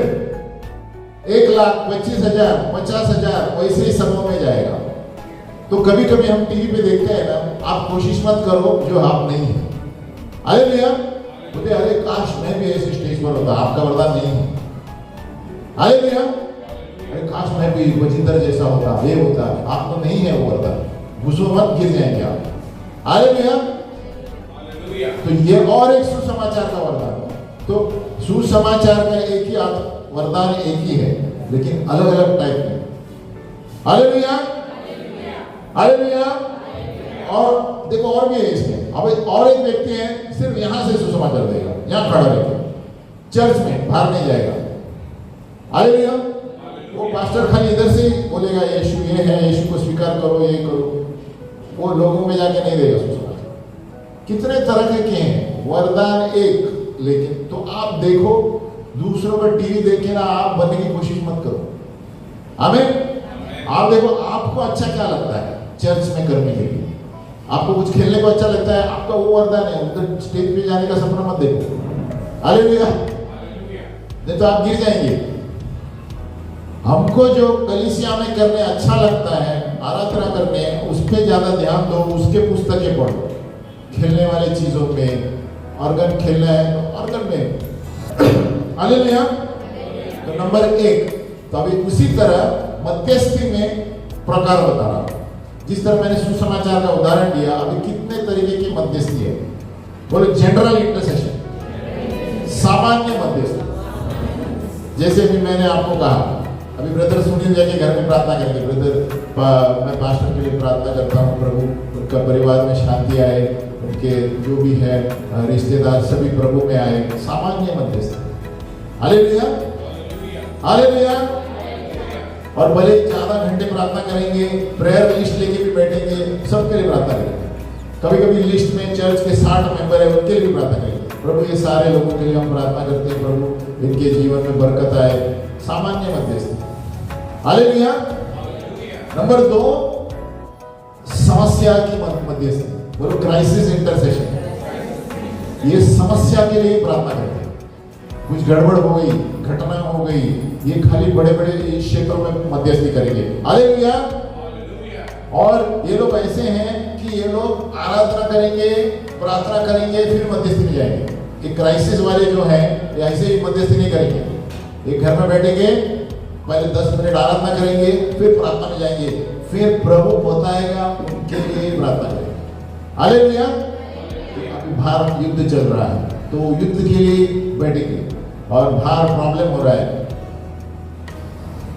Speaker 1: 1,25,000 50,000 वैसे ही समूह में जाएगा। तो कभी कभी हम टीवी पे देखते हैं ना, आप कोशिश मत करो जो आप नहीं है। हालेलुया। बोलते अरे काश मैं भी ऐसे स्टेज पर होता, आपका वरदान नहीं है। हालेलुया। अरे काश मैं भी वजिंदर जैसा होता, ये होता, आप तो नहीं है वो वरदान, घुसो मत, गिर जाएंगे आप। हालेलुया। तो ये और एक सुसमाचार का वरदान है। तो सुसमाचार का एक ही वरदान एक ही है, लेकिन अलग अलग टाइप में। हालेलुया। हालेलुया। और देखो और भी है इसमें। अब और एक व्यक्ति है सिर्फ यहां से सुसमाचार देगा, यहां खड़ा रहेगा, चर्च में बाहर नहीं जाएगा। हालेलुया। वो पास्टर खाली इधर से बोलेगा यीशु ये है, यीशु को स्वीकार करो, ये करो, वो लोगों में जाके नहीं देगा सुसमाचार। कितने तरह के हैं वरदान एक, लेकिन तो आप देखो दूसरों का टीवी देखे ना, आप बनने की कोशिश मत करो। आमीन। आप देखो आपको अच्छा क्या लगता है चर्च में करने के लिए, आपको कुछ खेलने को अच्छा लगता है, आपका वो वरदान है, उधर स्टेज पे जाने का सपना मत देखो। हालेलुया। नहीं तो आप गिर जाएंगे। हमको जो कलीसिया में करने अच्छा लगता है, आराधना करने, उस पर ज्यादा ध्यान दो, उसके पुस्तकें पढ़ो। खेलने वाले चीजों में, ऑर्गन खेलना है तो ऑर्गन में। हालेलुया। तो नंबर 1। तो अभी उसी तरह मध्यस्थी में प्रकार बता रहा हूं। जिस तरह मैंने सुसमाचार का उदाहरण दिया, अभी कितने तरीके की मध्यस्थी है। बोलो जनरल इंटरसेशन, सामान्य मध्यस्थता। जैसे भी मैंने आपको कहा, अभी ब्रदर सुनील जाके घर में प्रार्थना करेंगे, ब्रदर मैं पास्टर के लिए प्रार्थना करता हूँ, प्रभु उनका परिवार में शांति आए, उनके जो भी है रिश्तेदार सभी प्रभु में आए, सामान्य मध्यस्थता। Hallelujah, hallelujah. और भले ज्यादा घंटे प्रार्थना करेंगे, प्रेयर लिस्ट लेके भी बैठेंगे, सबके लिए प्रार्थना करेंगे। कभी कभी लिस्ट में चर्च के 60 मेंबर है, उनके लिए प्रार्थना करेंगे। प्रभु ये सारे लोगों के लिए हम प्रार्थना करते हैं, प्रभु इनके जीवन में बरकत आए, सामान्य मध्यस्थता। हालेलुया। नंबर 2, समस्या की मध्यस्थता, बोलो क्राइसिस इंटरसेशन। ये समस्या के लिए प्रार्थना करते हैं। कुछ गड़बड़ हो गई, घटना हो गई, ये खाली बड़े बड़े क्षेत्रों में मध्यस्थी करेंगे। हालेलुया। और ये लोग ऐसे हैं कि ये लोग आराधना करेंगे, प्रार्थना करेंगे, फिर मध्यस्थी में जाएंगे। ये क्राइसिस वाले जो हैं, ये ऐसे ही मध्यस्थी नहीं करेंगे। एक घर में बैठेंगे, पहले 10 मिनट आराधना करेंगे, फिर प्रार्थना में जाएंगे, फिर प्रभु बताएगा, उनके लिए प्रार्थना करेंगे। हालेलुया। अभी बाहर युद्ध चल रहा है, तो युद्ध के लिए बैठेंगे, और बाहर प्रॉब्लम हो रहा है,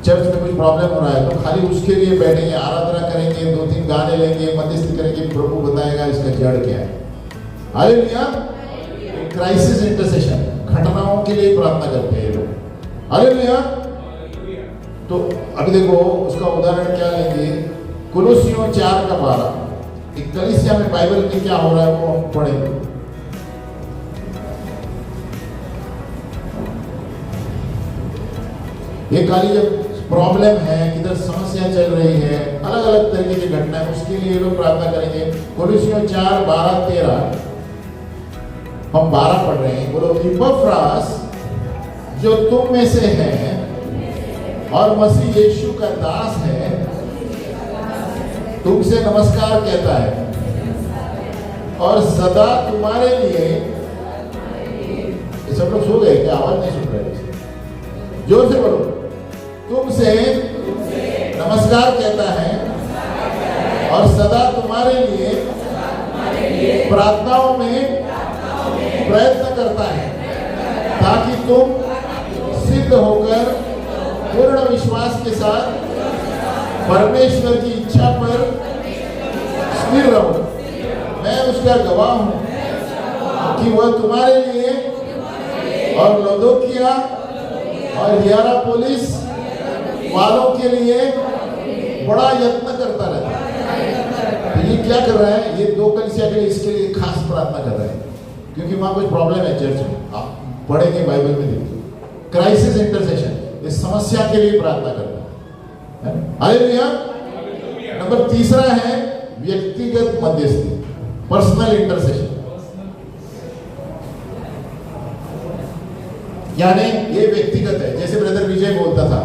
Speaker 1: चर्च में कुछ प्रॉब्लम हो रहा है, तो खाली उसके लिए बैठेंगे, आराधना करेंगे, 2-3 गाने लेंगे, मध्यस्थी करेंगे, प्रभु बताएगा इसका जड़ क्या है। हालेलुया। क्राइसिस इंटरसेशन, घटनाओं के लिए प्रार्थना करते हैं लोग। हालेलुया। तो अभी देखो उसका उदाहरण क्या लेंगे, कोलोसियों 4:12। एक कलीसिया में बाइबल में क्या हो रहा है वो हम पढ़ेंगे। ये खाली जब प्रॉब्लम है, इधर समस्या चल रही है, अलग अलग तरीके की घटना है, उसके लिए लोग प्रार्थना करेंगे। कोलोसियों 4:12-13 हम 12 पढ़ रहे हैं। बोलो, इपफ्रास जो तुम में से है और मसीह यीशु का दास है, तुमसे नमस्कार कहता है, और सदा तुम्हारे लिए, ये सब लोग सो गए क्या? आवाज नहीं सुन रहे? जोर से बोलो, तुमसे नमस्कार कहता है और सदा तुम्हारे लिए प्रार्थनाओं में प्रयत्न करता है, ताकि तुम सिद्ध होकर पूर्ण विश्वास के साथ परमेश्वर की इच्छा पर स्थिर रहो। मैं उसका गवाह हूं कि वह तुम्हारे लिए और लौदोकिया और हियरापोलिस वालों के लिए बड़ा यत्न करता रहता है। तो ये क्या कर रहा है? ये 2 कलीसिया के लिए, इसके लिए खास प्रार्थना कर रहा है, क्योंकि वहां कुछ प्रॉब्लम है चर्च में। आप पढ़ेंगे बाइबल में, देखिए क्राइसिस इंटरसेशन, इस समस्या के लिए प्रार्थना करता है। हालेलुया। नंबर 3 है व्यक्तिगत मध्यस्थी, पर्सनल इंटरसेशन। यानी ये व्यक्तिगत है। जैसे ब्रदर विजय बोलता था,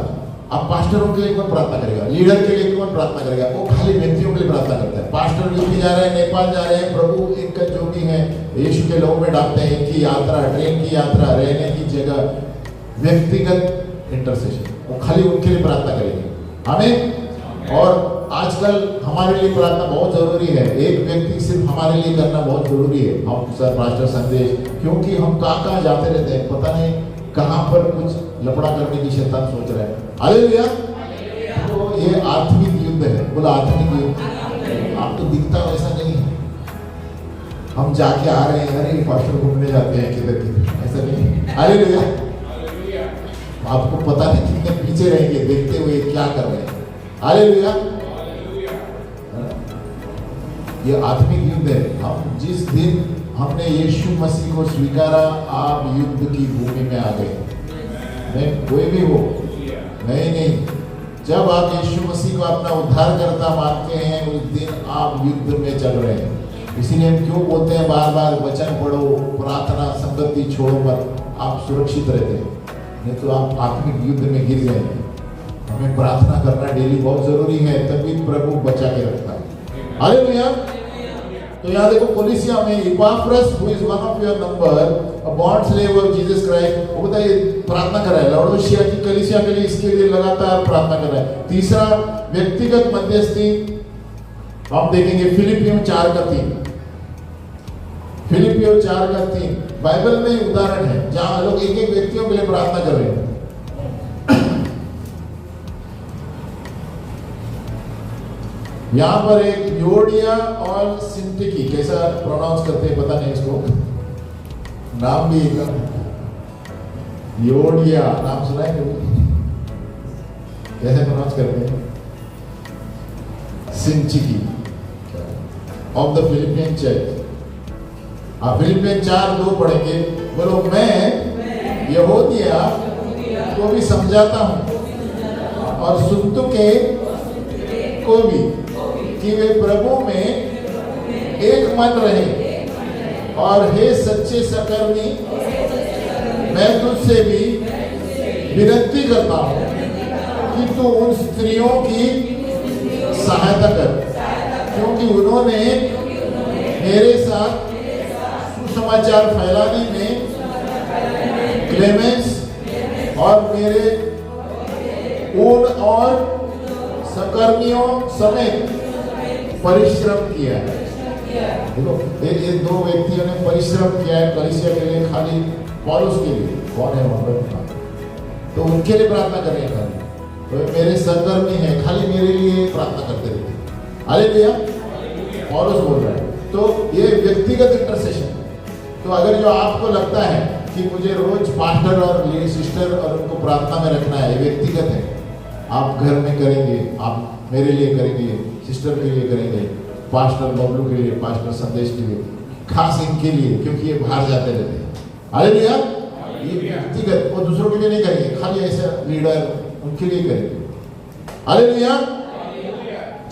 Speaker 1: अब पास्टरों के लिए कौन प्रार्थना करेगा, लीडर के लिए कौन प्रार्थना करेगा? वो खाली व्यक्तियों के लिए प्रार्थना करता है। पास्टर यूपी जा रहे हैं, नेपाल जा रहे हैं, प्रभु इनका जो भी है यीशु के लोगों में डालते हैं, इनकी यात्रा, ट्रेन की यात्रा, रहने की जगह, व्यक्तिगत इंटरसेशन, वो खाली उनके लिए प्रार्थना करेंगे। हमें और आजकल हमारे लिए प्रार्थना बहुत जरूरी है। एक व्यक्ति सिर्फ हमारे लिए करना बहुत जरूरी है। हम सर पास्टर संदेश, क्योंकि हम कहाँ जाते रहते हैं, पता नहीं कहाँ पर कुछ लफड़ा करने की शैतान सोच रहा है। हालेलुया। तो ये आत्मिक युद्ध है। बोला आत्मिक युद्ध। आप तो दिखता वैसा नहीं है। हम जाके आ रहे हैं, अरे पास्टर घूमने जाते हैं किधर किधर, ऐसा नहीं। हालेलुया। आपको पता नहीं कितने पीछे रहेंगे देखते हुए क्या कर रहे हैं। हालेलुया। ये आत्मिक युद्ध है। हम जिस दिन हमने यीशु मसीह को स्वीकारा, आप युद्ध की भूमि में आ गए। नहीं, कोई भी हो, नहीं, जब आप यीशु मसीह को अपना उद्धारकर्ता मानते हैं, उस दिन आप युद्ध में चल रहे हैं। इसीलिए हम क्यों बोलते हैं बार बार वचन पढ़ो, प्रार्थना संगति छोड़ो मत, आप सुरक्षित रहते हैं। नहीं तो आप आत्मिक युद्ध में गिर जाएंगे। हमें प्रार्थना करना डेली बहुत जरूरी है, तभी प्रभु बचा के रखता है। हालेलुया। तो यहाँ देखो कोलिसिया में Epaphras who is one of your number, a bond slave of Jesus Christ, वो बताइए प्रार्थना कर रहा है। लौडोशिया की कलीसिया के लिए इसके लिए लगातार प्रार्थना कर रहा है। तीसरा व्यक्तिगत मध्यस्थी हम देखेंगे फिलिपियों 4:3। फिलिपियों 4:3 बाइबल में उदाहरण है जहां लोग एक एक व्यक्तियों के लिए प्रार्थना कर रहे हैं। यहां पर एक योडिया और सिंटिकी, कैसा प्रोनाउंस करते हैं पता नहीं, इसको नाम भी एक योडिया नाम सुना है कभी? कैसे प्रोनाउंस करते हैं? सिंचिकी ऑफ द फिलिपियन चर्च। आप फिलिपियन 4:2 पढ़ेंगे, बोलो मैं यहूदिया को भी समझाता हूं और सुन्तुके को भी कि वे प्रभु में एक मन रहे, और हे सच्चे सकर्मी मैं तुझसे भी विनती करता हूं कि तू उन स्त्रियों की सहायता कर, क्योंकि उन्होंने मेरे साथ सुसमाचार फैलाने में क्लेमेंस और मेरे उन और सकर्मियों समेत परिश्रम किया है। देखो ये दो व्यक्तियों ने परिश्रम किया है कलीसिया के लिए, खाली पौलुस के लिए। कौन है वहां पर? तो उनके लिए प्रार्थना कर रहे हैं, तो मेरे सहकर्मी हैं, खाली मेरे लिए प्रार्थना करते रहते हैं। हालेलुया, पौलुस बोल रहा है। तो ये व्यक्तिगत इंटरसेशन। तो अगर जो आपको लगता है कि मुझे रोज पास्टर और सिस्टर और उनको प्रार्थना में रखना है, ये व्यक्तिगत है। आप घर में करेंगे, आप मेरे लिए करेंगे, सिस्टर के लिए करेंगे, पास्टर बबलू के लिए, पास्टर संदेश के लिए, खास इनके लिए, क्योंकि ये बाहर जाते रहते हैं। हालेलुया, ये व्यक्तिगत, वो दूसरों के लिए नहीं करेंगे, खाली ऐसा लीडर उनके लिए करेंगे। हालेलुया।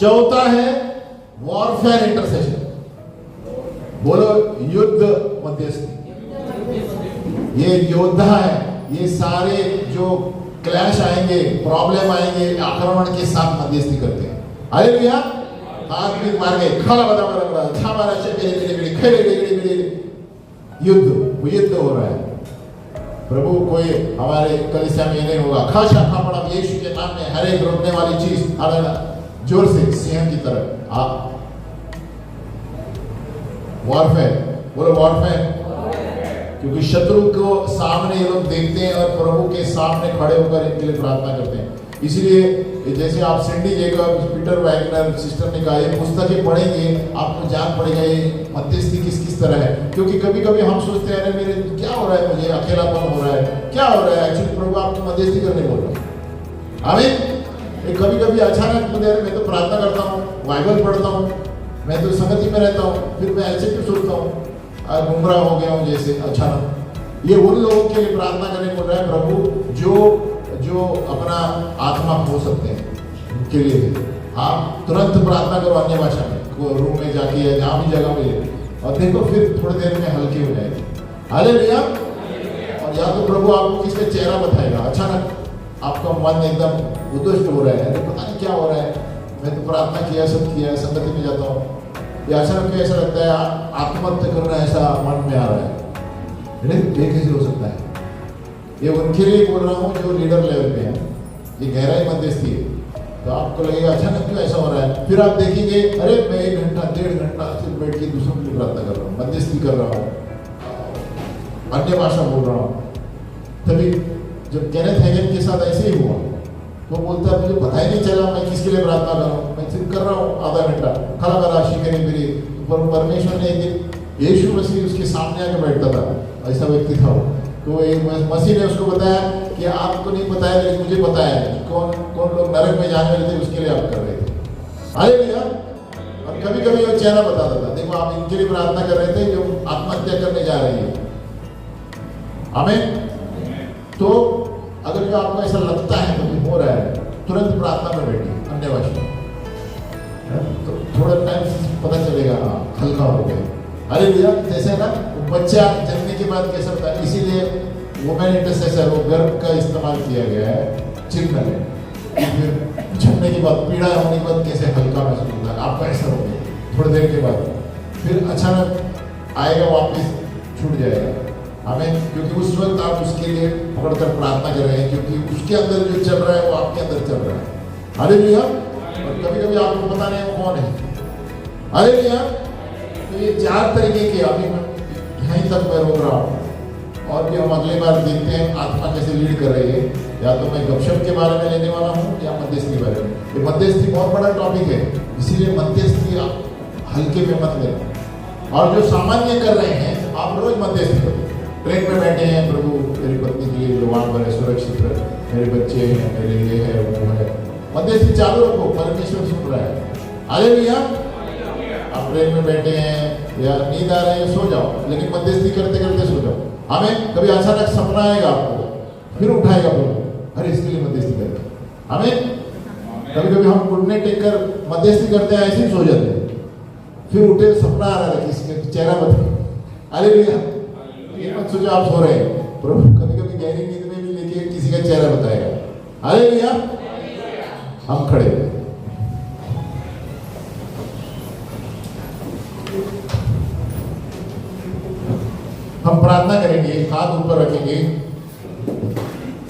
Speaker 1: चौथा है वॉरफेयर इंटरसेशन। बोलो युद्ध मध्यस्थी। ये योद्धा है, ये सारे जो क्लैश आएंगे, प्रॉब्लम आएंगे, आक्रमण के साथ मध्यस्थी करते हैं। हालेलुया। हाथ भी मार गए, खाला बता मारा, छामारा चेहरे मेरे खेले मेरे युद्ध, वो युद्ध हो रहा है। प्रभु कोई हमारे कलीसिया में नहीं होगा, खाशा खापड़ा यीशु के नाम में हर एक रोकने वाली चीज हालेलुया जोर से सिंह की तरह। आप वॉरफेयर, बोलो वॉरफेयर। क्योंकि शत्रु को सामने ये लोग देखते हैं और प्रभु के सामने खड़े होकर इनके लिए प्रार्थना करते हैं। इसलिए जैसे आप सिंडी जेकब, पीटर वैगनर सिस्टर ने कहा, ये पुस्तकें पढ़ेंगे आपको जान पड़ेगा ये मध्यस्थी किस किस तरह है। क्योंकि कभी कभी हम सोचते हैं अरे मेरे क्या हो रहा है, मुझे अकेलापन हो रहा है, क्या हो रहा है, एक्चुअली प्रभु आपकी मध्यस्थी करने बोल रहा है। आमीन। कभी कभी अचानक मुझे मैं तो प्रार्थना करता हूँ, बाइबल पढ़ता हूँ, मैं तो संगति में रहता हूँ, फिर मैं ऐसे क्यों सोचता हूँ गुमराह हो गया हूँ जैसे अचानक। ये उन लोगों के लिए प्रार्थना करने बोल रहा है प्रभु जो अपना आत्मा खो सकते हैं, उनके लिए आप तुरंत प्रार्थना करो अन्य भाषा में, रूम में जाके या जहाँ भी जगह मिले, और देखो फिर थोड़ी देर में हल्की हो जाएगी। हालेलुया। और या तो प्रभु आपको किसका चेहरा बताएगा, अचानक आपका मन एकदम उद्विग्न हो रहा है, पता नहीं क्या हो रहा है, मैं तो प्रार्थना किया, सब किया, संगति में जाता हूँ, या अचानक ऐसा लगता है आत्महत्या करना ऐसा मन में आ रहा है, ये कैसे हो सकता है? ये उनके लिए बोल रहा हूँ जो लीडर लेवल पे है, ये गहराई मध्यस्थी है। तो आपको लगेगा अचानक क्यों ऐसा हो रहा है, फिर आप देखेंगे अरे मैं 1 घंटा 1.5 घंटा सिर्फ बैठ के दूसरों के लिए प्रार्थना कर रहा हूँ, मध्यस्थी कर रहा हूँ, अन्य भाषा बोल रहा हूँ। तभी जब केनेथ हैगन के साथ ऐसे ही हुआ, तो बोलता है मुझे पता ही नहीं चला मैं किसके लिए प्रार्थना कर रहा हूँ, मैं सिर्फ कर रहा हूँ आधा घंटा, खड़ा कर राशि करी मेरी। परमेश्वर ने एक दिन यीशु मसीह उसके सामने आके बैठता था, ऐसा व्यक्ति था वो। तो एक मसीह ने उसको बताया कि आपको नहीं पता है लेकिन मुझे पता है कौन कौन लोग नरक में जाने वाले थे, उसके लिए आप कर रहे थे। हालेलुया। और कभी कभी वो चेहरा बताता था, देखो आप इनके लिए प्रार्थना कर रहे थे जो आत्महत्या करने जा रही है। आमीन। तो अगर जो आपको ऐसा लगता है तो हो रहा है, तुरंत प्रार्थना में बैठिए अन्य भाषा, तो थोड़ा टाइम पता चलेगा हल्का हो गया। हालेलुया। जैसे ना बच्चा जन्मने के बाद कैसा होता है, इसीलिए वुमेन इंटरसेसर वो गर्भ का इस्तेमाल किया गया है चिन्ह में। फिर जन्मने के बाद पीड़ा होने के बाद कैसे हल्का महसूस होता है, आपका ऐसा हो गया थोड़ी देर के बाद, फिर अचानक आएगा वापस छूट जाएगा। हमें क्योंकि उस वक्त आप उसके लिए पकड़कर प्रार्थना कर रहे हैं, क्योंकि उसके अंदर जो चल रहा है वो आपके अंदर चल रहा है। हालेलुया। और कभी कभी आपको पता नहीं वो कौन है। हालेलुया। तो ये 4 तरीके के, अभी यहीं तक मैं रोक रहा हूँ, और भी हम अगली बार देखते हैं आत्मा कैसे लीड कर रही है। या तो मैं गपशप के बारे में लेने वाला हूँ या मध्यस्थी के बारे में। ये मध्यस्थी बहुत बड़ा टॉपिक है, इसीलिए मध्यस्थी आप हल्के में मत लें। और जो सामान्य कर रहे हैं आप रोज मध्यस्थी करो। ट्रेन में बैठे हैं, प्रभु मेरी पत्नी के लिए जो वहाँ पर है सुरक्षित रहे, मेरे बच्चे हैं, मेरे ये है वो है, मध्यस्थी चालू रखो, परमेश्वर सुन रहा है। हालेलुया। आप ट्रेन में बैठे हैं या नींद आ रही है, सो जाओ, लेकिन मध्यस्थी करते करते सो जाओ। हमें कभी अचानक सपना आएगा आपको, फिर उठाएगा प्रभु, अरे इसके लिए मध्यस्थी करें। हमें कभी कभी हम घुटने टेक कर मध्यस्थी करते हैं, ऐसे ही सो जाते हैं, फिर उठे सपना आ रहा है, किसी का चेहरा बता। हालेलुया। ये मत सोचो आप सो रहे हैं, प्रभु कभी कभी गहरी नींद में भी लेके किसी का चेहरा बताएगा। हालेलुया। हम खड़े हैं। हम प्रार्थना करेंगे, हाथ ऊपर रखेंगे,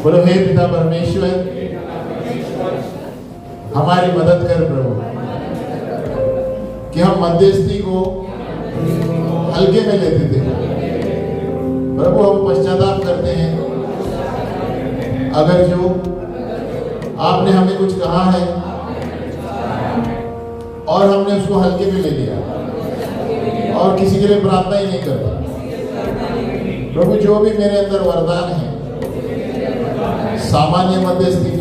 Speaker 1: बोलो हे पिता परमेश्वर, हमारी मदद कर प्रभु, कि हम मध्यस्थी को हल्के में लेते थे। प्रभु हम पश्चाताप करते हैं, अगर जो आपने हमें कुछ कहा है और हमने उसको हल्के में ले लिया और किसी के लिए प्रार्थना ही नहीं करता। प्रभु जो भी मेरे अंदर वरदान है, सामान्य मध्यस्थी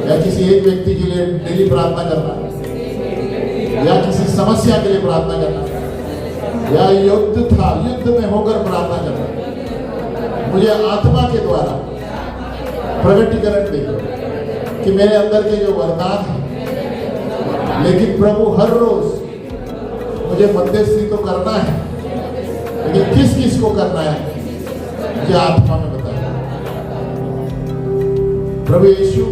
Speaker 1: या किसी एक व्यक्ति के लिए डेली प्रार्थना करना, या किसी समस्या के लिए प्रार्थना करना, या युद्ध में होकर प्रार्थना करना, मुझे आत्मा के द्वारा प्रकटीकरण दे कि मेरे अंदर के जो वरदान है, लेकिन प्रभु हर रोज मुझे मध्यस्थी तो करना है, लेकिन किस किस को करना है मुझे आत्मा में बताया। प्रभु यीशु,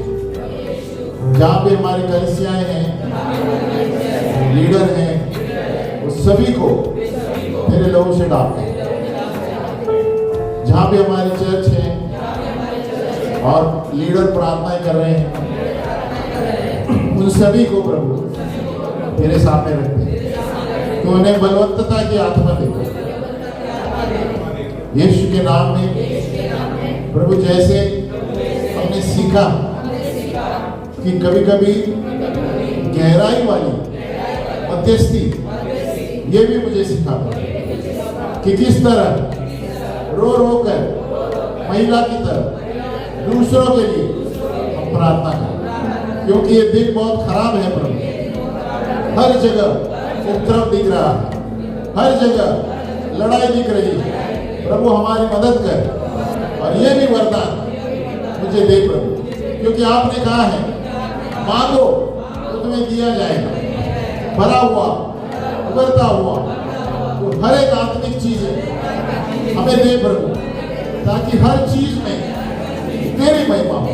Speaker 1: जहाँ पे हमारी कलीसियाएं हैं, लीडर हैं, उस सभी को तेरे लहू से ढाप दे। जहाँ भी हमारी चर्च है और लीडर प्रार्थनाएं कर रहे हैं, उन सभी को प्रभु तेरे सामने रख दे। तो उन्हें बलवत्तता की आत्मा दे यीशु के नाम में। प्रभु जैसे हमने सीखा कि कभी कभी गहराई वाली मध्यस्थी, ये भी मुझे सिखा कि किस तरह रो रो कर महिला की तरह दूसरों के लिए हम प्रार्थना करें, क्योंकि ये दिन बहुत खराब है प्रभु। हर जगह उपद्रव दिख रहा है, हर जगह लड़ाई दिख रही है। प्रभु हमारी मदद कर, और ये भी वरदान मुझे दे प्रभु, क्योंकि आपने कहा है मांगो तो तुम्हें दिया जाएगा, भरा हुआ उभरता हुआ। तो हर एक आत्मिक चीज हमें दे प्रभु, ताकि हर चीज में तेरी महिमा हो।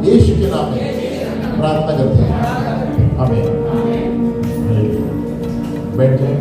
Speaker 1: यीशु के नाम में प्रार्थना करते हैं, आमीन। बैठ जाए।